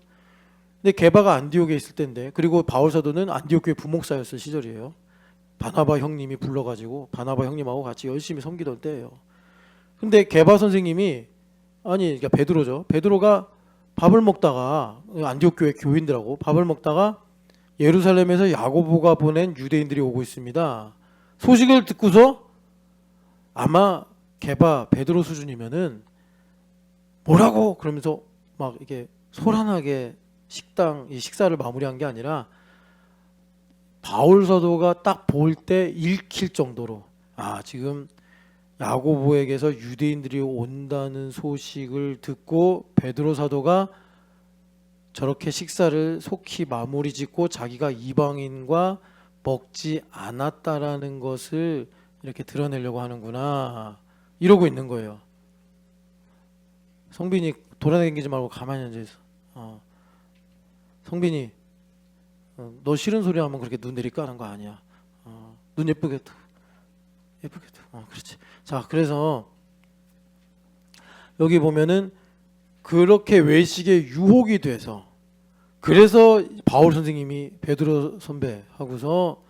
근데 게바가 안디옥에 있을 때인데, 그리고 바울 사도는 안디옥 교회 부목사였을 시절이에요. 바나바 형님이 불러가지고 바나바 형님하고 같이 열심히 섬기던 때예요. 근데 게바 선생님이 그러니까 베드로죠. 베드로가 밥을 먹다가 안디옥 교회 교인들하고 밥을 먹다가 예루살렘에서 야고보가 보낸 유대인들이 오고 있습니다. 소식을 듣고서 아마 게바 베드로 수준이면은 뭐라고 그러면서 막 이렇게 소란하게 식사를 마무리한 게 아니라 바울 사도가 딱 볼 때 읽힐 정도로 지금 야고보에게서 유대인들이 온다는 소식을 듣고 베드로 사도가 저렇게 식사를 속히 마무리 짓고 자기가 이방인과 먹지 않았다라는 것을 이렇게 드러내려고 하는구나 이러고 있는 거예요. 성빈이 돌아다니지 말고 가만히 앉아있어. 성빈이 너 싫은 소리 하면 그렇게 눈 내리 까는 거 아니야. 눈 예쁘게 뜨. 그렇지. 자, 그래서 여기 보면은 그렇게 외식에 유혹이 돼서, 그래서 바울 선생님이 베드로 선배 하고서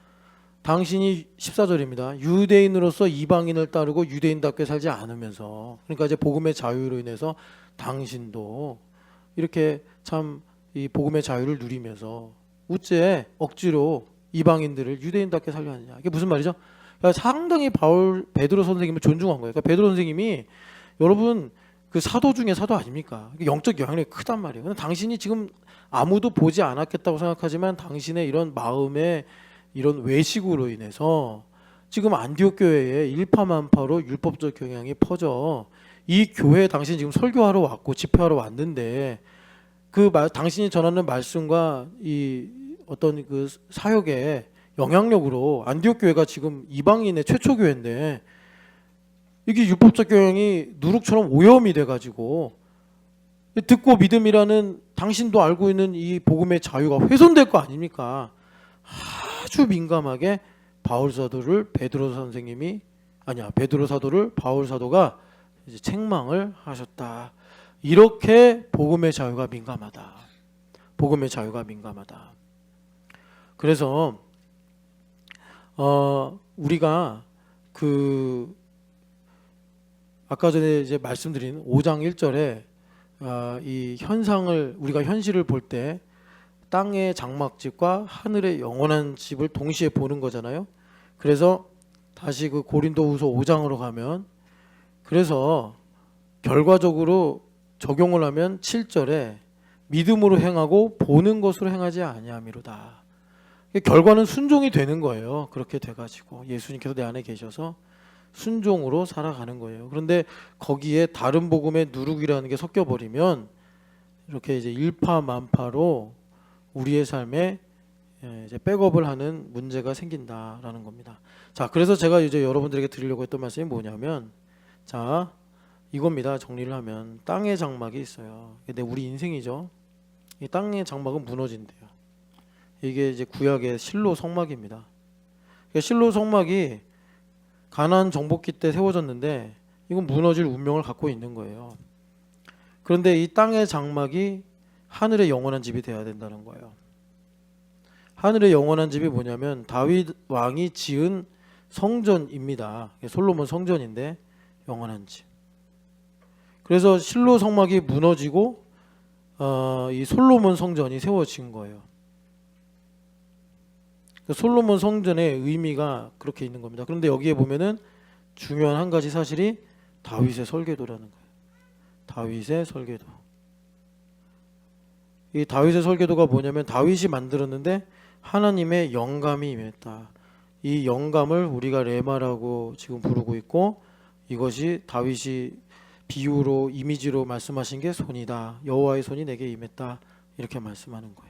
당신이 14절입니다. 유대인으로서 이방인을 따르고 유대인답게 살지 않으면서, 그러니까 이제 복음의 자유로 인해서 당신도 이렇게 참 이 복음의 자유를 누리면서 우째 억지로 이방인들을 유대인답게 살려 하느냐. 이게 무슨 말이죠? 그러니까 상당히 베드로 선생님을 존중한 거예요. 그러니까 베드로 선생님이 여러분 그 사도 중에 사도 아닙니까? 영적 영향력이 크단 말이에요. 근데 당신이 지금 아무도 보지 않았겠다고 생각하지만 당신의 이런 마음의 이런 외식으로 인해서 지금 안디옥 교회에 일파만파로 율법적 경향이 퍼져 이 교회에 당신이 지금 설교하러 왔고 집회하러 왔는데 당신이 전하는 말씀과 이 어떤 그 사역의 영향력으로 안디옥 교회가 지금 이방인의 최초 교회인데 이게 율법적 교양이 누룩처럼 오염이 돼가지고 듣고 믿음이라는 당신도 알고 있는 이 복음의 자유가 훼손될 거 아닙니까? 아주 민감하게 바울 사도를 베드로 사도를 바울 사도가 이제 책망을 하셨다. 이렇게 복음의 자유가 민감하다. 복음의 자유가 민감하다. 그래서 우리가 아까 전에 이제 말씀드린 5장 1절에 이 현상을 우리가 현실을 볼 때 땅의 장막집과 하늘의 영원한 집을 동시에 보는 거잖아요. 그래서 다시 그 고린도후서 5장으로 가면 그래서 결과적으로 적용을 하면 7절에 믿음으로 행하고 보는 것으로 행하지 아니함이로다. 결과는 순종이 되는 거예요. 그렇게 돼가지고 예수님께서 내 안에 계셔서 순종으로 살아가는 거예요. 그런데 거기에 다른 복음의 누룩이라는 게 섞여버리면 이렇게 이제 일파만파로 우리의 삶에 이제 백업을 하는 문제가 생긴다라는 겁니다. 자, 그래서 제가 이제 여러분들에게 드리려고 했던 말씀이 뭐냐면, 자, 이겁니다. 정리를 하면 땅의 장막이 있어요. 근데 우리 인생이죠. 이 땅의 장막은 무너진대요. 이게 이제 구약의 실로 성막입니다. 실로 성막이 가나안 정복기 때 세워졌는데 이건 무너질 운명을 갖고 있는 거예요. 그런데 이 땅의 장막이 하늘의 영원한 집이 돼야 된다는 거예요. 하늘의 영원한 집이 뭐냐면 다윗 왕이 지은 성전입니다. 솔로몬 성전인데 영원한 집. 그래서 실로 성막이 무너지고 이 솔로몬 성전이 세워진 거예요. 솔로몬 성전의 의미가 그렇게 있는 겁니다. 그런데 여기에 보면은 중요한 한 가지 사실이 다윗의 설계도라는 거예요. 다윗의 설계도. 이 다윗의 설계도가 뭐냐면 다윗이 만들었는데 하나님의 영감이 임했다. 이 영감을 우리가 레마라고 지금 부르고 있고 이것이 다윗이 비유로 이미지로 말씀하신 게 손이다. 여호와의 손이 내게 임했다. 이렇게 말씀하는 거예요.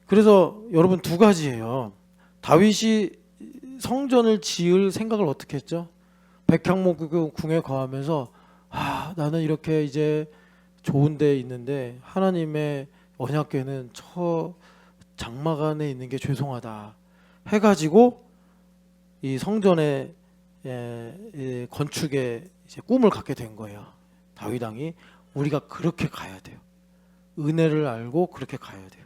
그래서 여러분 두 가지예요. 다윗이 성전을 지을 생각을 어떻게 했죠? 백향목궁에 거하면서 나는 이렇게 이제 좋은 데 있는데 하나님의 언약궤는 저 장막 안에 있는 게 죄송하다 해가지고 이 성전의 건축에 이제 꿈을 갖게 된 거예요. 다윗 왕이 우리가 그렇게 가야 돼요. 은혜를 알고 그렇게 가야 돼요.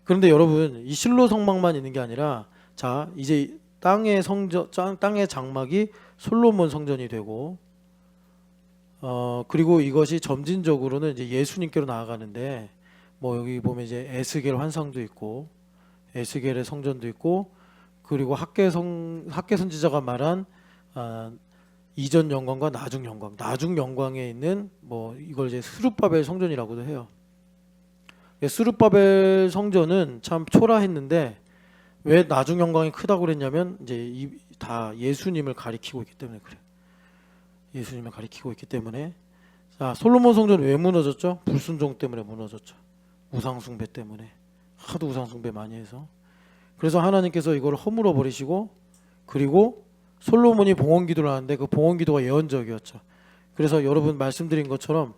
그런데 여러분 이 실로 성막만 있는 게 아니라 자 이제 땅의 장막이 솔로몬 성전이 되고 그리고 이것이 점진적으로는 이제 예수님께로 나아가는데 뭐 여기 보면 이제 에스겔 환상도 있고 에스겔의 성전도 있고 그리고 학개 선지자가 말한 이전 영광과 나중 영광에 있는 뭐 이걸 이제 스룹바벨 성전이라고도 해요. 스룹바벨 성전은 참 초라했는데 왜 나중 영광이 크다고 그랬냐면 이제 다 예수님을 가리키고 있기 때문에 그래요. 예수님을 가리키고 있기 때문에. 자, 솔로몬 성전 왜 무너졌죠? 불순종 때문에 무너졌죠. 우상숭배 때문에. 하도 우상숭배 많이 해서. 그래서 하나님께서 이걸 허물어 버리시고 그리고 솔로몬이 봉헌기도를 하는데 그 봉헌기도가 예언적이었죠. 그래서 여러분 말씀드린 것처럼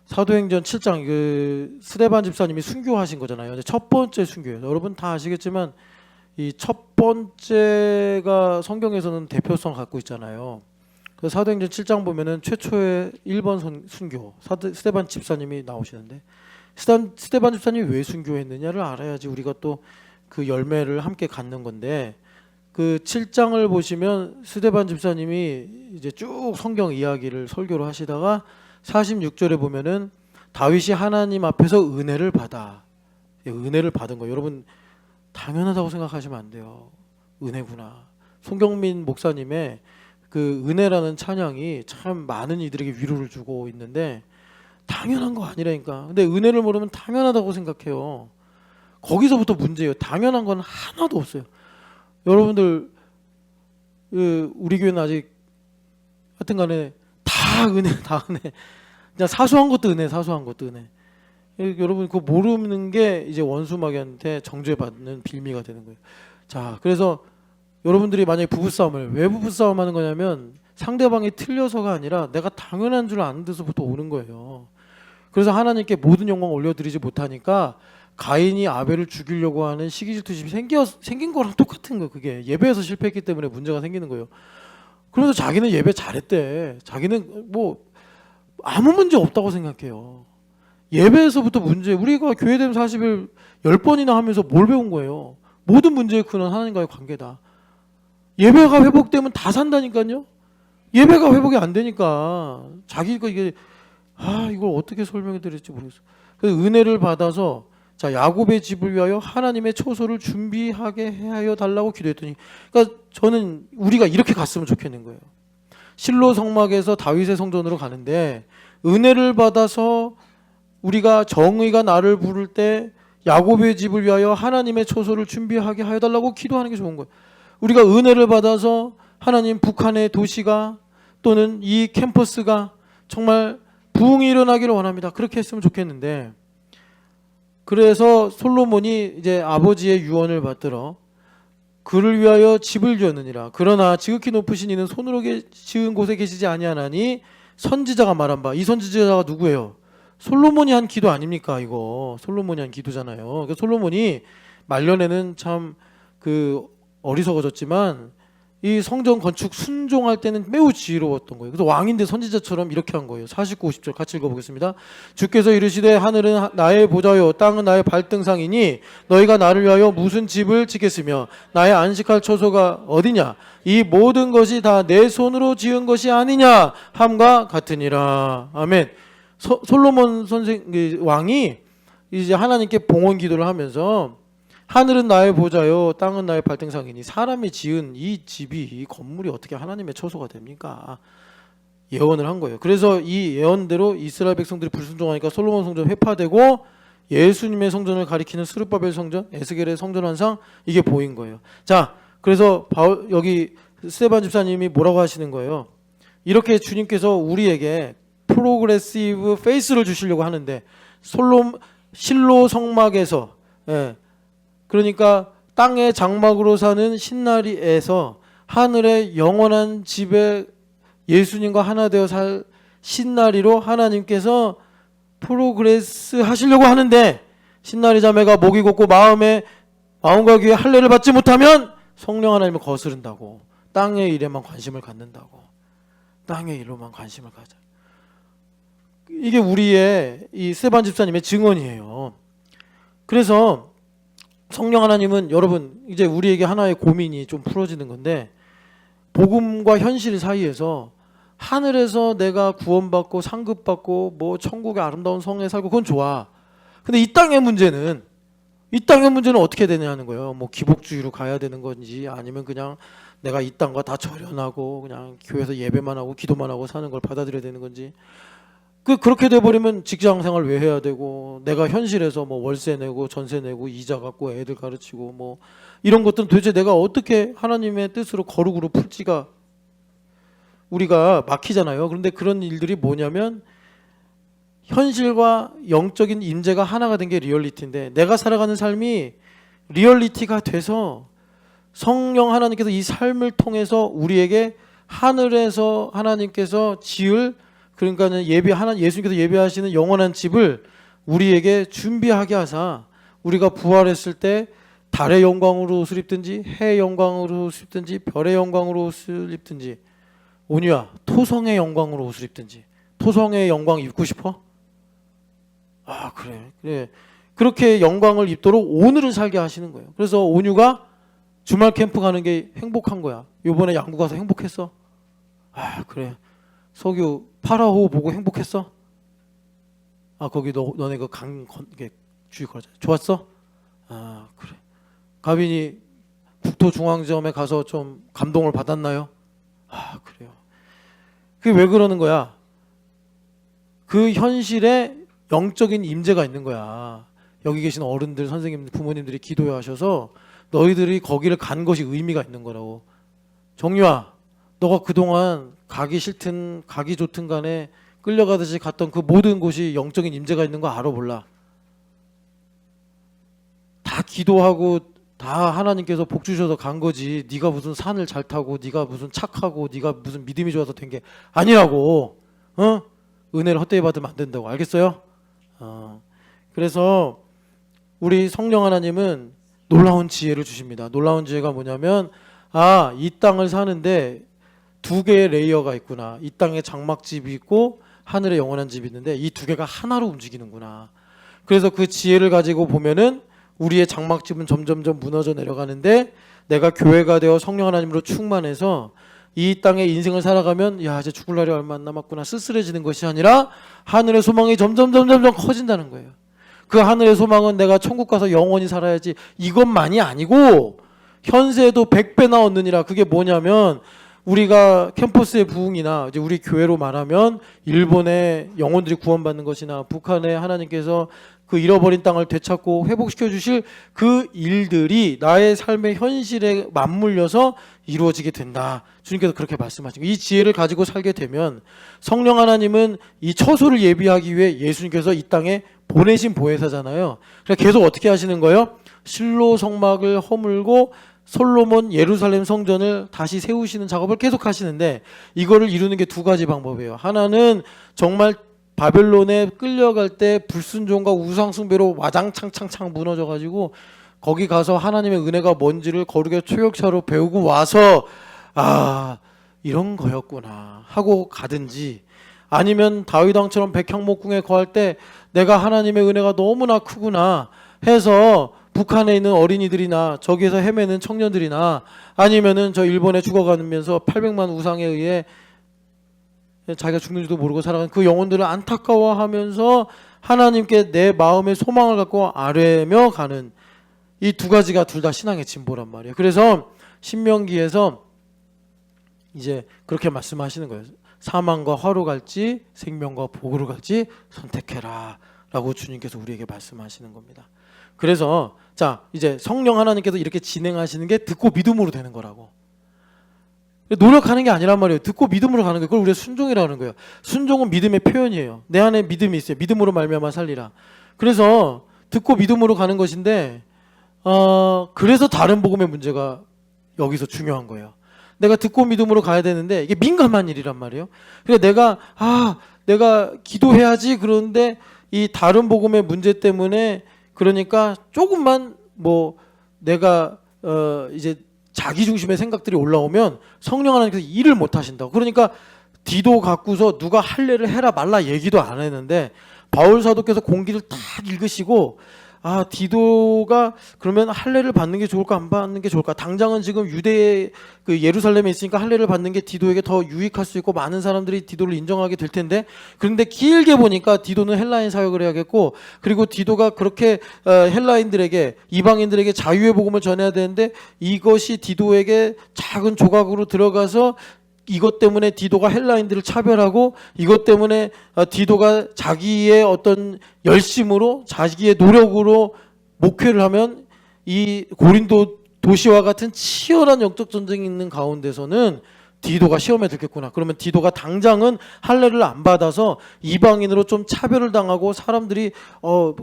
사도행전 7장 그 스데반 집사님이 순교하신 거잖아요. 첫 번째 순교예요. 여러분 다 아시겠지만 이 첫 번째가 성경에서는 대표성을 갖고 있잖아요. 그 사도행전 7장 보면은 최초의 1번 순교 스데반 집사님이 나오시는데 스데반 집사님이 왜 순교했느냐를 알아야지 우리가 또 그 열매를 함께 갖는 건데 그 7장을 보시면 스데반 집사님이 이제 쭉 성경 이야기를 설교를 하시다가 46절에 보면은 다윗이 하나님 앞에서 은혜를 받은 거예요. 여러분 당연하다고 생각하시면 안 돼요. 은혜구나. 송경민 목사님의 그 은혜라는 찬양이 참 많은 이들에게 위로를 주고 있는데 당연한 거 아니라니까. 근데 은혜를 모르면 당연하다고 생각해요. 거기서부터 문제예요. 당연한 건 하나도 없어요. 여러분들 우리 교회는 아직 하여튼간에 다 은혜. 그냥 사소한 것도 은혜. 여러분 그거 모르는 게 이제 원수마귀한테 정죄받는 빌미가 되는 거예요. 자, 그래서 여러분들이 만약에 부부싸움을 왜 부부싸움 하는 거냐면 상대방이 틀려서가 아니라 내가 당연한 줄 아는 데서부터 오는 거예요. 그래서 하나님께 모든 영광 올려드리지 못하니까 가인이 아벨을 죽이려고 하는 시기질투심이 생긴 거랑 똑같은 거예요. 그게 예배에서 실패했기 때문에 문제가 생기는 거예요. 그래서 자기는 예배 잘했대. 자기는 뭐 아무 문제 없다고 생각해요. 예배에서부터 문제. 우리가 교회됨 40일 10번이나 하면서 뭘 배운 거예요? 모든 문제의 근원 하나님과의 관계다. 예배가 회복되면 다 산다니까요. 예배가 회복이 안 되니까 자기가 이게 이걸 어떻게 설명해 드릴지 모르겠어. 그래서 은혜를 받아서 자, 야곱의 집을 위하여 하나님의 초소를 준비하게 하여 달라고 기도했더니, 그러니까 저는 우리가 이렇게 갔으면 좋겠는 거예요. 실로 성막에서 다윗의 성전으로 가는데 은혜를 받아서 우리가 정의가 나를 부를 때 야곱의 집을 위하여 하나님의 초소를 준비하게 하여 달라고 기도하는 게 좋은 거예요. 우리가 은혜를 받아서 하나님 북한의 도시가 또는 이 캠퍼스가 정말 부흥이 일어나기를 원합니다. 그렇게 했으면 좋겠는데, 그래서 솔로몬이 이제 아버지의 유언을 받들어 그를 위하여 집을 지었느니라. 그러나 지극히 높으신 이는 손으로 지은 곳에 계시지 아니하나니 선지자가 말한 바. 이 선지자가 누구예요? 솔로몬이 한 기도 아닙니까? 이거 솔로몬이 한 기도잖아요. 그러니까 솔로몬이 말년에는 참 어리석어졌지만 이 성전 건축 순종할 때는 매우 지혜로웠던 거예요. 그래서 왕인데 선지자처럼 이렇게 한 거예요. 49, 50절 같이 읽어보겠습니다. 주께서 이르시되 하늘은 나의 보좌요 땅은 나의 발등상이니 너희가 나를 위하여 무슨 집을 짓겠으며 나의 안식할 처소가 어디냐? 이 모든 것이 다 내 손으로 지은 것이 아니냐 함과 같으니라. 아멘. 솔로몬 왕이 이제 하나님께 봉헌 기도를 하면서 하늘은 나의 보좌요 땅은 나의 발등상이니 사람이 지은 이 집이 이 건물이 어떻게 하나님의 처소가 됩니까? 예언을 한 거예요. 그래서 이 예언대로 이스라엘 백성들이 불순종하니까 솔로몬 성전 회파되고 예수님의 성전을 가리키는 스룹바벨 성전, 에스겔의 성전 환상 이게 보인 거예요. 자, 그래서 여기 스데반 집사님이 뭐라고 하시는 거예요? 이렇게 주님께서 우리에게 프로그레시브 페이스를 주시려고 하는데 실로 성막에서 그러니까 땅의 장막으로 사는 신나리에서 하늘의 영원한 집에 예수님과 하나 되어 살 신나리로 하나님께서 프로그레스 하시려고 하는데 신나리 자매가 목이 곧고 마음과 귀에 할례를 받지 못하면 성령 하나님을 거스른다고. 땅의 일에만 관심을 갖는다고. 땅의 일로만 관심을 가져. 이게 우리의 이 스데반 집사님의 증언이에요. 그래서 성령 하나님은 여러분 이제 우리에게 하나의 고민이 좀 풀어지는 건데, 복음과 현실 사이에서 하늘에서 내가 구원받고 상급받고 뭐 천국의 아름다운 성에 살고 그건 좋아. 근데 이 땅의 문제는 어떻게 되냐는 거예요. 뭐 기복주의로 가야 되는 건지 아니면 그냥 내가 이 땅과 다 절연하고 그냥 교회에서 예배만 하고 기도만 하고 사는 걸 받아들여야 되는 건지. 그렇게 돼버리면 직장 생활 왜 해야 되고, 내가 현실에서 뭐 월세 내고 전세 내고 이자 갚고 애들 가르치고 뭐 이런 것들은 도대체 내가 어떻게 하나님의 뜻으로 거룩으로 풀지가 우리가 막히잖아요. 그런데 그런 일들이 뭐냐면 현실과 영적인 임재가 하나가 된 게 리얼리티인데, 내가 살아가는 삶이 리얼리티가 돼서 성령 하나님께서 이 삶을 통해서 우리에게 하늘에서 하나님께서 지을, 그러니까는 예수님께서 예배하시는 영원한 집을 우리에게 준비하게 하사 우리가 부활했을 때 달의 영광으로 옷을 입든지 해의 영광으로 옷을 입든지 별의 영광으로 옷을 입든지, 온유야 토성의 영광으로 옷을 입든지. 토성의 영광 입고 싶어? 그래. 그렇게 영광을 입도록 오늘을 살게 하시는 거예요. 그래서 온유가 주말 캠프 가는 게 행복한 거야. 이번에 양구 가서 행복했어? 그래. 석유 파라오 보고 행복했어? 거기 너네 그 주의 걸자. 좋았어? 그래. 가빈이 국토중앙지점에 가서 좀 감동을 받았나요? 그래요. 그게 왜 그러는 거야? 그 현실에 영적인 임재가 있는 거야. 여기 계신 어른들, 선생님들, 부모님들이 기도해 하셔서 너희들이 거기를 간 것이 의미가 있는 거라고. 정유아, 너가 그동안 가기 싫든 가기 좋든 간에 끌려가듯이 갔던 그 모든 곳이 영적인 임재가 있는 거 알아 몰라? 기도하고 다 하나님께서 복 주셔서 간 거지. 네가 무슨 산을 잘 타고 네가 무슨 착하고 네가 무슨 믿음이 좋아서 된 게 아니라고. 은혜를 헛되이 받으면 안 된다고. 알겠어요? 그래서 우리 성령 하나님은 놀라운 지혜를 주십니다. 놀라운 지혜가 뭐냐면 이 땅을 사는데 두 개의 레이어가 있구나. 이 땅에 장막집이 있고 하늘에 영원한 집이 있는데 이 두 개가 하나로 움직이는구나. 그래서 그 지혜를 가지고 보면은 우리의 장막집은 점점점 무너져 내려가는데 내가 교회가 되어 성령 하나님으로 충만해서 이 땅의 인생을 살아가면 이제 죽을 날이 얼마 안 남았구나 쓸쓸해지는 것이 아니라 하늘의 소망이 점점 커진다는 거예요. 그 하늘의 소망은 내가 천국 가서 영원히 살아야지 이것만이 아니고 현세에도 100배나 얻느니라. 그게 뭐냐면 우리가 캠퍼스의 부흥이나 이제 우리 교회로 말하면 일본의 영혼들이 구원받는 것이나 북한에 하나님께서 그 잃어버린 땅을 되찾고 회복시켜 주실 그 일들이 나의 삶의 현실에 맞물려서 이루어지게 된다. 주님께서 그렇게 말씀하신 거예요. 이 지혜를 가지고 살게 되면 성령 하나님은 이 처소를 예비하기 위해 예수님께서 이 땅에 보내신 보혜사잖아요. 그래서 계속 어떻게 하시는 거예요? 실로 성막을 허물고 솔로몬 예루살렘 성전을 다시 세우시는 작업을 계속 하시는데 이거를 이루는 게 두 가지 방법이에요. 하나는 정말 바벨론에 끌려갈 때 불순종과 우상숭배로 와장창창창 무너져가지고 거기 가서 하나님의 은혜가 뭔지를 거룩의 초역차로 배우고 와서 이런 거였구나 하고 가든지, 아니면 다윗 왕처럼 백향목궁에 거할 때 내가 하나님의 은혜가 너무나 크구나 해서 북한에 있는 어린이들이나 저기에서 헤매는 청년들이나 아니면은 저 일본에 죽어가면서 800만 우상에 의해 자기가 죽는지도 모르고 살아가는 그 영혼들을 안타까워하면서 하나님께 내 마음의 소망을 갖고 아뢰며 가는 이 두 가지가 둘 다 신앙의 진보란 말이에요. 그래서 신명기에서 이제 그렇게 말씀하시는 거예요. 사망과 화로 갈지 생명과 복으로 갈지 선택해라 라고 주님께서 우리에게 말씀하시는 겁니다. 그래서 이제 성령 하나님께서 이렇게 진행하시는 게 듣고 믿음으로 되는 거라고. 노력하는 게 아니란 말이에요. 듣고 믿음으로 가는 거예요. 그걸 우리가 순종이라고 하는 거예요. 순종은 믿음의 표현이에요. 내 안에 믿음이 있어요. 믿음으로 말미암아 살리라. 그래서 듣고 믿음으로 가는 것인데 그래서 다른 복음의 문제가 여기서 중요한 거예요. 내가 듣고 믿음으로 가야 되는데 이게 민감한 일이란 말이에요. 그래서 내가 기도해야지. 그런데 이 다른 복음의 문제 때문에 그러니까 조금만 내가 이제 자기 중심의 생각들이 올라오면 성령 하나님께서 일을 못 하신다고. 그러니까 디도 갖고서 누가 할례를 해라 말라 얘기도 안 했는데 바울 사도께서 공기를 다 읽으시고 디도가 그러면 할례를 받는 게 좋을까 안 받는 게 좋을까? 당장은 지금 유대 그 예루살렘에 있으니까 할례를 받는 게 디도에게 더 유익할 수 있고 많은 사람들이 디도를 인정하게 될 텐데, 그런데 길게 보니까 디도는 헬라인 사역을 해야겠고, 그리고 디도가 그렇게 헬라인들에게 이방인들에게 자유의 복음을 전해야 되는데 이것이 디도에게 작은 조각으로 들어가서 이것 때문에 디도가 헬라인들을 차별하고, 이것 때문에 디도가 자기의 어떤 열심으로 자기의 노력으로 목회를 하면 이 고린도 도시와 같은 치열한 영적 전쟁이 있는 가운데서는 디도가 시험에 들겠구나. 그러면 디도가 당장은 할례를 안 받아서 이방인으로 좀 차별을 당하고 사람들이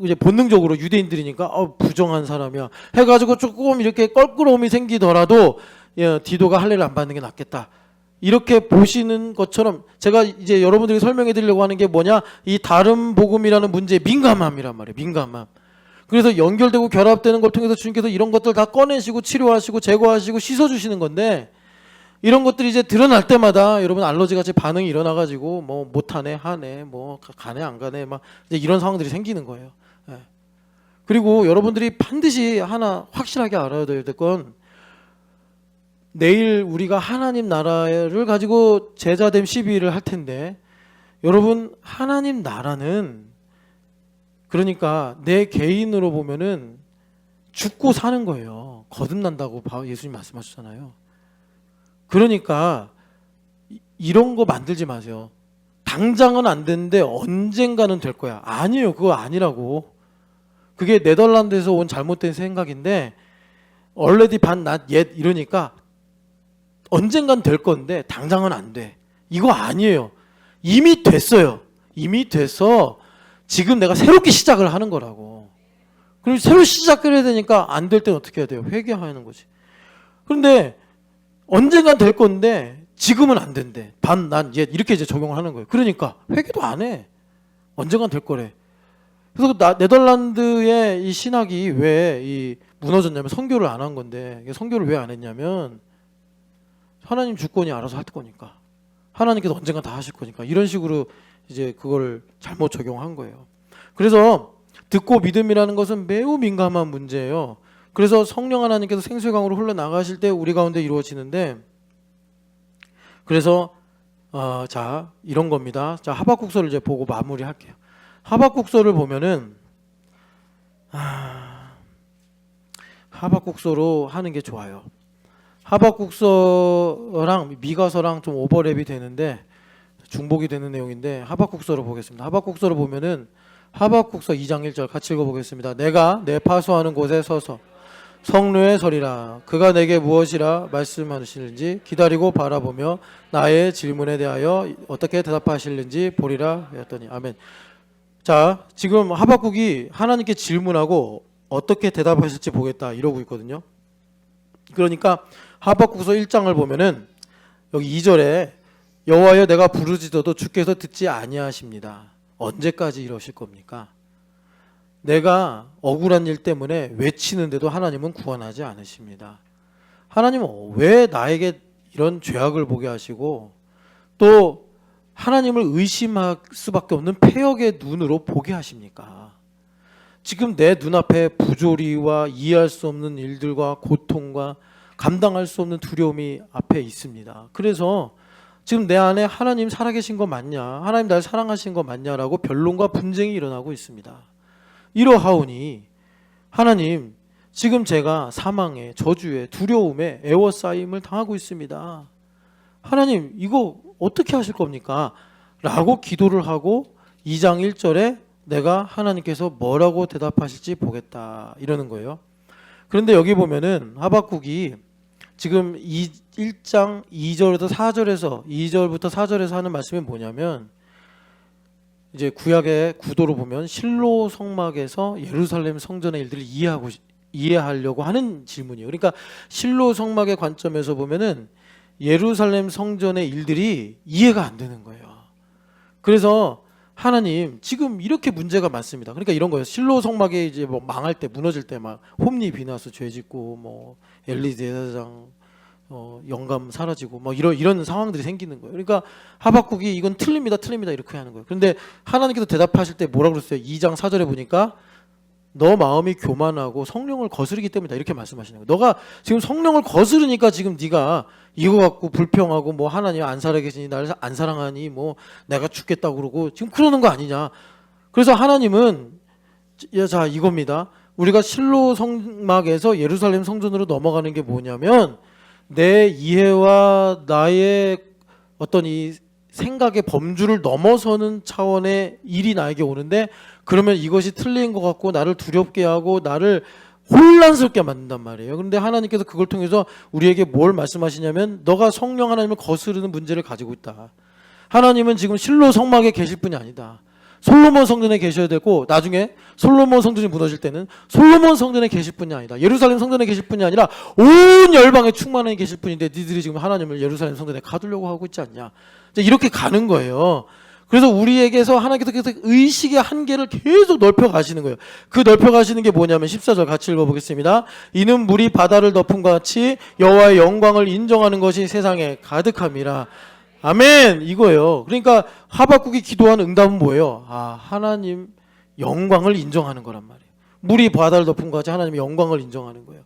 이제 본능적으로 유대인들이니까 부정한 사람이야 해가지고 조금 이렇게 껄끄러움이 생기더라도 디도가 할례를 안 받는 게 낫겠다. 이렇게 보시는 것처럼 제가 이제 여러분들이 설명해 드리려고 하는 게 뭐냐, 이 다른 복음이라는 문제의 민감함이란 말이에요. 민감함. 그래서 연결되고 결합되는 걸 통해서 주님께서 이런 것들 다 꺼내시고 치료하시고 제거하시고 씻어주시는 건데, 이런 것들이 이제 드러날 때마다 여러분 알러지 같이 반응이 일어나가지고 못하네 하네 가네 안 가네 막 이제 이런 상황들이 생기는 거예요. 그리고 여러분들이 반드시 하나 확실하게 알아야 될 건, 내일 우리가 하나님 나라를 가지고 제자됨 시비를 할 텐데, 여러분 하나님 나라는 그러니까 내 개인으로 보면은 죽고 사는 거예요. 거듭난다고 예수님 말씀하셨잖아요. 그러니까 이런 거 만들지 마세요. 당장은 안 되는데 언젠가는 될 거야. 아니에요. 그거 아니라고. 그게 네덜란드에서 온 잘못된 생각인데, already but not yet 이러니까 언젠간 될 건데 당장은 안 돼. 이거 아니에요. 이미 됐어요. 이미 돼서 지금 내가 새롭게 시작을 하는 거라고. 그럼 새로 시작해야 되니까 안 될 때는 어떻게 해야 돼요? 회개하는 거지. 그런데 언젠간 될 건데 지금은 안 된대. 난 이렇게 이제 적용을 하는 거예요. 그러니까 회개도 안 해. 언젠간 될 거래. 그래서 네덜란드의 이 신학이 왜 이 무너졌냐면 선교를 안 한 건데, 선교를 왜 안 했냐면 하나님 주권이 알아서 할 거니까, 하나님께서 언젠간 다 하실 거니까, 이런 식으로 이제 그걸 잘못 적용한 거예요. 그래서 듣고 믿음이라는 것은 매우 민감한 문제예요. 그래서 성령 하나님께서 생수의 강으로 흘러나가실 때 우리 가운데 이루어지는데, 그래서 자 이런 겁니다. 자, 하박국서를 이제 보고 마무리할게요. 하박국서를 보면은 하박국서로 하는 게 좋아요. 하박국서랑 미가서랑 좀 오버랩이 되는데 중복이 되는 내용인데, 하박국서로 보겠습니다. 하박국서를 보면은 하박국서 2장 1절 같이 읽어보겠습니다. 내가 내 파수하는 곳에 서서 성루에 서리라. 그가 내게 무엇이라 말씀하시는지 기다리고 바라보며 나의 질문에 대하여 어떻게 대답하시는지 보리라 하였더니. 아멘. 자, 지금 하박국이 하나님께 질문하고 어떻게 대답하실지 보겠다 이러고 있거든요. 그러니까 하박국서 1장을 보면은 여기 2절에 여호와여 내가 부르짖어도 주께서 듣지 아니하십니다. 언제까지 이러실 겁니까? 내가 억울한 일 때문에 외치는데도 하나님은 구원하지 않으십니다. 하나님은 왜 나에게 이런 죄악을 보게 하시고 또 하나님을 의심할 수밖에 없는 패역의 눈으로 보게 하십니까? 지금 내 눈앞에 부조리와 이해할 수 없는 일들과 고통과 감당할 수 없는 두려움이 앞에 있습니다. 그래서 지금 내 안에 하나님 살아계신 거 맞냐, 하나님 날 사랑하신 거 맞냐라고 변론과 분쟁이 일어나고 있습니다. 이러하오니 하나님, 지금 제가 사망에, 저주에, 두려움에 애워싸임을 당하고 있습니다. 하나님, 이거 어떻게 하실 겁니까? 라고 기도를 하고 2장 1절에 내가 하나님께서 뭐라고 대답하실지 보겠다 이러는 거예요. 그런데 여기 보면은 하박국이 지금 1장 2절부터 4절에서 2절부터 4절에서 하는 말씀이 뭐냐면, 이제 구약의 구도로 보면 실로 성막에서 예루살렘 성전의 일들을 이해하려고 하는 질문이에요. 그러니까 실로 성막의 관점에서 보면은 예루살렘 성전의 일들이 이해가 안 되는 거예요. 그래서 하나님, 지금 이렇게 문제가 많습니다. 그러니까 이런 거예요. 실로 성막에 이제 뭐 망할 때, 무너질 때 막 홈리 비나서 죄짓고 뭐 엘리 대사장 영감 사라지고 뭐 이런 상황들이 생기는 거예요. 그러니까 하박국이 이건 틀립니다 이렇게 하는 거예요. 그런데 하나님께서 대답하실 때 뭐라고 그랬어요? 2장 4절에 보니까 너 마음이 교만하고 성령을 거스르기 때문이다 이렇게 말씀하시는 거예요. 너가 지금 성령을 거스르니까 지금 네가 이거 갖고 불평하고 뭐 하나님 안 살아계시니 나를 안 사랑하니 뭐 내가 죽겠다고 그러고 지금 그러는 거 아니냐. 그래서 하나님은 자 이겁니다. 우리가 실로 성막에서 예루살렘 성전으로 넘어가는 게 뭐냐면, 내 이해와 나의 어떤 이 생각의 범주를 넘어서는 차원의 일이 나에게 오는데, 그러면 이것이 틀린 것 같고 나를 두렵게 하고 나를 혼란스럽게 만든단 말이에요. 그런데 하나님께서 그걸 통해서 우리에게 뭘 말씀하시냐면, 너가 성령 하나님을 거스르는 문제를 가지고 있다. 하나님은 지금 실로 성막에 계실 분이 아니다. 솔로몬 성전에 계셔야 되고, 나중에 솔로몬 성전이 무너질 때는 솔로몬 성전에 계실 분이 아니다. 예루살렘 성전에 계실 분이 아니라 온 열방에 충만하게 계실 분인데 니들이 지금 하나님을 예루살렘 성전에 가두려고 하고 있지 않냐. 이렇게 가는 거예요. 그래서 우리에게서 하나님께서 계속 의식의 한계를 계속 넓혀 가시는 거예요. 그 넓혀 가시는 게 뭐냐면 14절 같이 읽어보겠습니다. 이는 물이 바다를 덮음과 같이 여호와의 영광을 인정하는 것이 세상에 가득함이라. 아멘, 이거예요. 그러니까 하박국이 기도한 응답은 뭐예요? 하나님 영광을 인정하는 거란 말이에요. 물이 바다를 덮은 것 같이 하나님의 영광을 인정하는 거예요.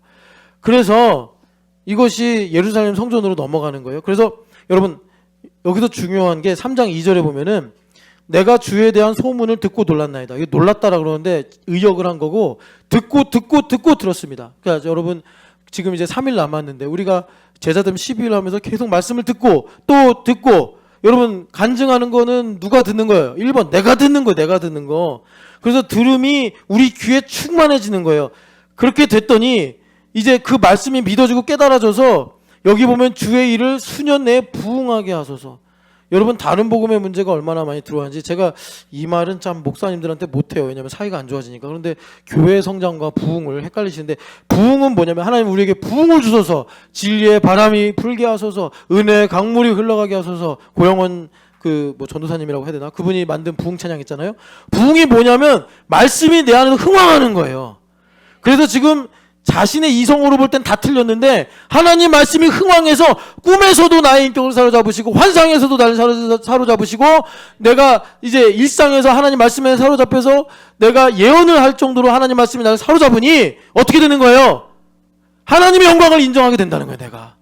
그래서 이것이 예루살렘 성전으로 넘어가는 거예요. 그래서 여러분 여기서 중요한 게 3장 2절에 보면은 내가 주에 대한 소문을 듣고 놀랐나이다. 이게 놀랐다라 그러는데 의역을 한 거고, 듣고 들었습니다. 그러니까 여러분 지금 이제 3일 남았는데 우리가 제자됨 12일 하면서 계속 말씀을 듣고 또 듣고, 여러분 간증하는 거는 누가 듣는 거예요? 1번 내가 듣는 거예요. 내가 듣는 거. 그래서 들음이 우리 귀에 충만해지는 거예요. 그렇게 됐더니 이제 그 말씀이 믿어지고 깨달아져서 여기 보면 주의 일을 수년 내에 부응하게 하소서. 여러분 다른 복음의 문제가 얼마나 많이 들어왔는지 제가 이 말은 참 목사님들한테 못해요. 왜냐하면 사이가 안 좋아지니까. 그런데 교회 성장과 부흥을 헷갈리시는데, 부흥은 뭐냐면 하나님 우리에게 부흥을 주소서, 진리의 바람이 불게 하소서, 은혜의 강물이 흘러가게 하소서. 고영원 전도사님이라고 해야 되나? 그분이 만든 부흥 찬양 있잖아요. 부흥이 뭐냐면 말씀이 내 안에서 흥황하는 거예요. 그래서 지금 자신의 이성으로 볼 땐 다 틀렸는데 하나님 말씀이 흥황해서 꿈에서도 나의 인격을 사로잡으시고 환상에서도 나를 사로잡으시고, 내가 이제 일상에서 하나님 말씀에 사로잡혀서 내가 예언을 할 정도로 하나님 말씀이 나를 사로잡으니 어떻게 되는 거예요? 하나님의 영광을 인정하게 된다는 거예요. 내가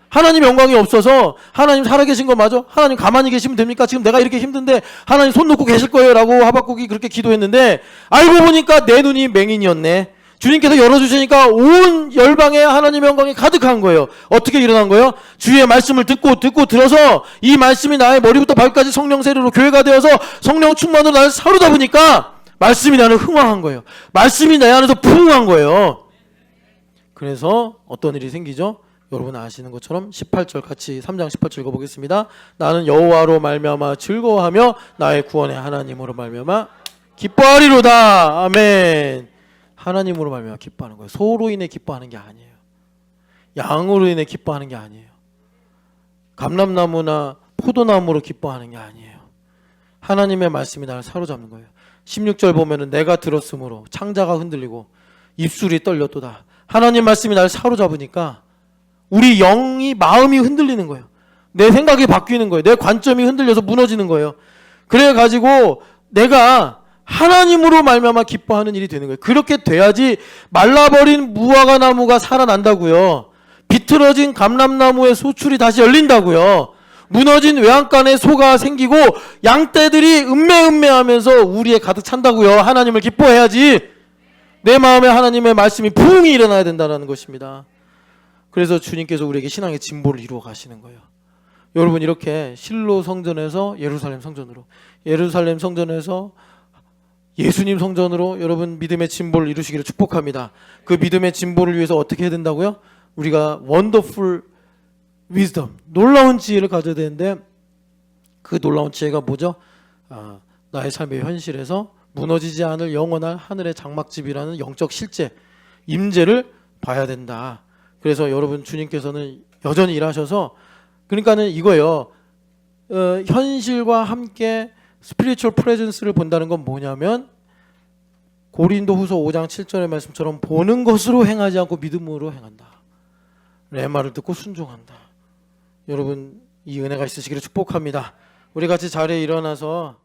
하나님의 영광이 없어서 하나님 살아계신 거 맞아? 하나님 가만히 계시면 됩니까? 지금 내가 이렇게 힘든데 하나님 손 놓고 계실 거예요 라고 하박국이 그렇게 기도했는데, 알고 보니까 내 눈이 맹인이었네. 주님께서 열어주시니까 온 열방에 하나님의 영광이 가득한 거예요. 어떻게 일어난 거예요? 주의 말씀을 듣고 들어서 이 말씀이 나의 머리부터 발까지 성령 세례로 교회가 되어서 성령 충만으로 나를 사로잡으니까 말씀이 나를 흥황한 거예요. 말씀이 내 안에서 부흥한 거예요. 그래서 어떤 일이 생기죠? 여러분 아시는 것처럼 18절 같이 3장 18절 읽어보겠습니다. 나는 여호와로 말미암아 즐거워하며 나의 구원의 하나님으로 말미암아 기뻐하리로다. 아멘. 하나님으로 말미암아 기뻐하는 거예요. 소로 인해 기뻐하는 게 아니에요. 양으로 인해 기뻐하는 게 아니에요. 감람나무나 포도나무로 기뻐하는 게 아니에요. 하나님의 말씀이 나를 사로잡는 거예요. 16절 보면은 내가 들었으므로 창자가 흔들리고 입술이 떨렸도다. 하나님 말씀이 나를 사로잡으니까 우리 영이, 마음이 흔들리는 거예요. 내 생각이 바뀌는 거예요. 내 관점이 흔들려서 무너지는 거예요. 그래가지고 내가 하나님으로 말미암아 기뻐하는 일이 되는 거예요. 그렇게 돼야지 말라버린 무화과 나무가 살아난다고요. 비틀어진 감람나무의 소출이 다시 열린다고요. 무너진 외양간에 소가 생기고 양떼들이 음매하면서 우리에 가득 찬다고요. 하나님을 기뻐해야지. 내 마음에 하나님의 말씀이 부흥이 일어나야 된다는 것입니다. 그래서 주님께서 우리에게 신앙의 진보를 이루어 가시는 거예요. 여러분 이렇게 실로 성전에서 예루살렘 성전으로, 예루살렘 성전에서 예수님 성전으로 여러분 믿음의 진보를 이루시기를 축복합니다. 그 믿음의 진보를 위해서 어떻게 해야 된다고요? 우리가 원더풀 위즈덤, 놀라운 지혜를 가져야 되는데, 그 놀라운 지혜가 뭐죠? 나의 삶의 현실에서 무너지지 않을 영원한 하늘의 장막집이라는 영적 실제, 임재를 봐야 된다. 그래서 여러분 주님께서는 여전히 일하셔서, 그러니까는 이거예요. 현실과 함께 스피리추얼 프레젠스를 본다는 건 뭐냐면, 고린도후서 5장 7절의 말씀처럼 보는 것으로 행하지 않고 믿음으로 행한다. 레마를 듣고 순종한다. 여러분 이 은혜가 있으시기를 축복합니다. 우리 같이 자리에 일어나서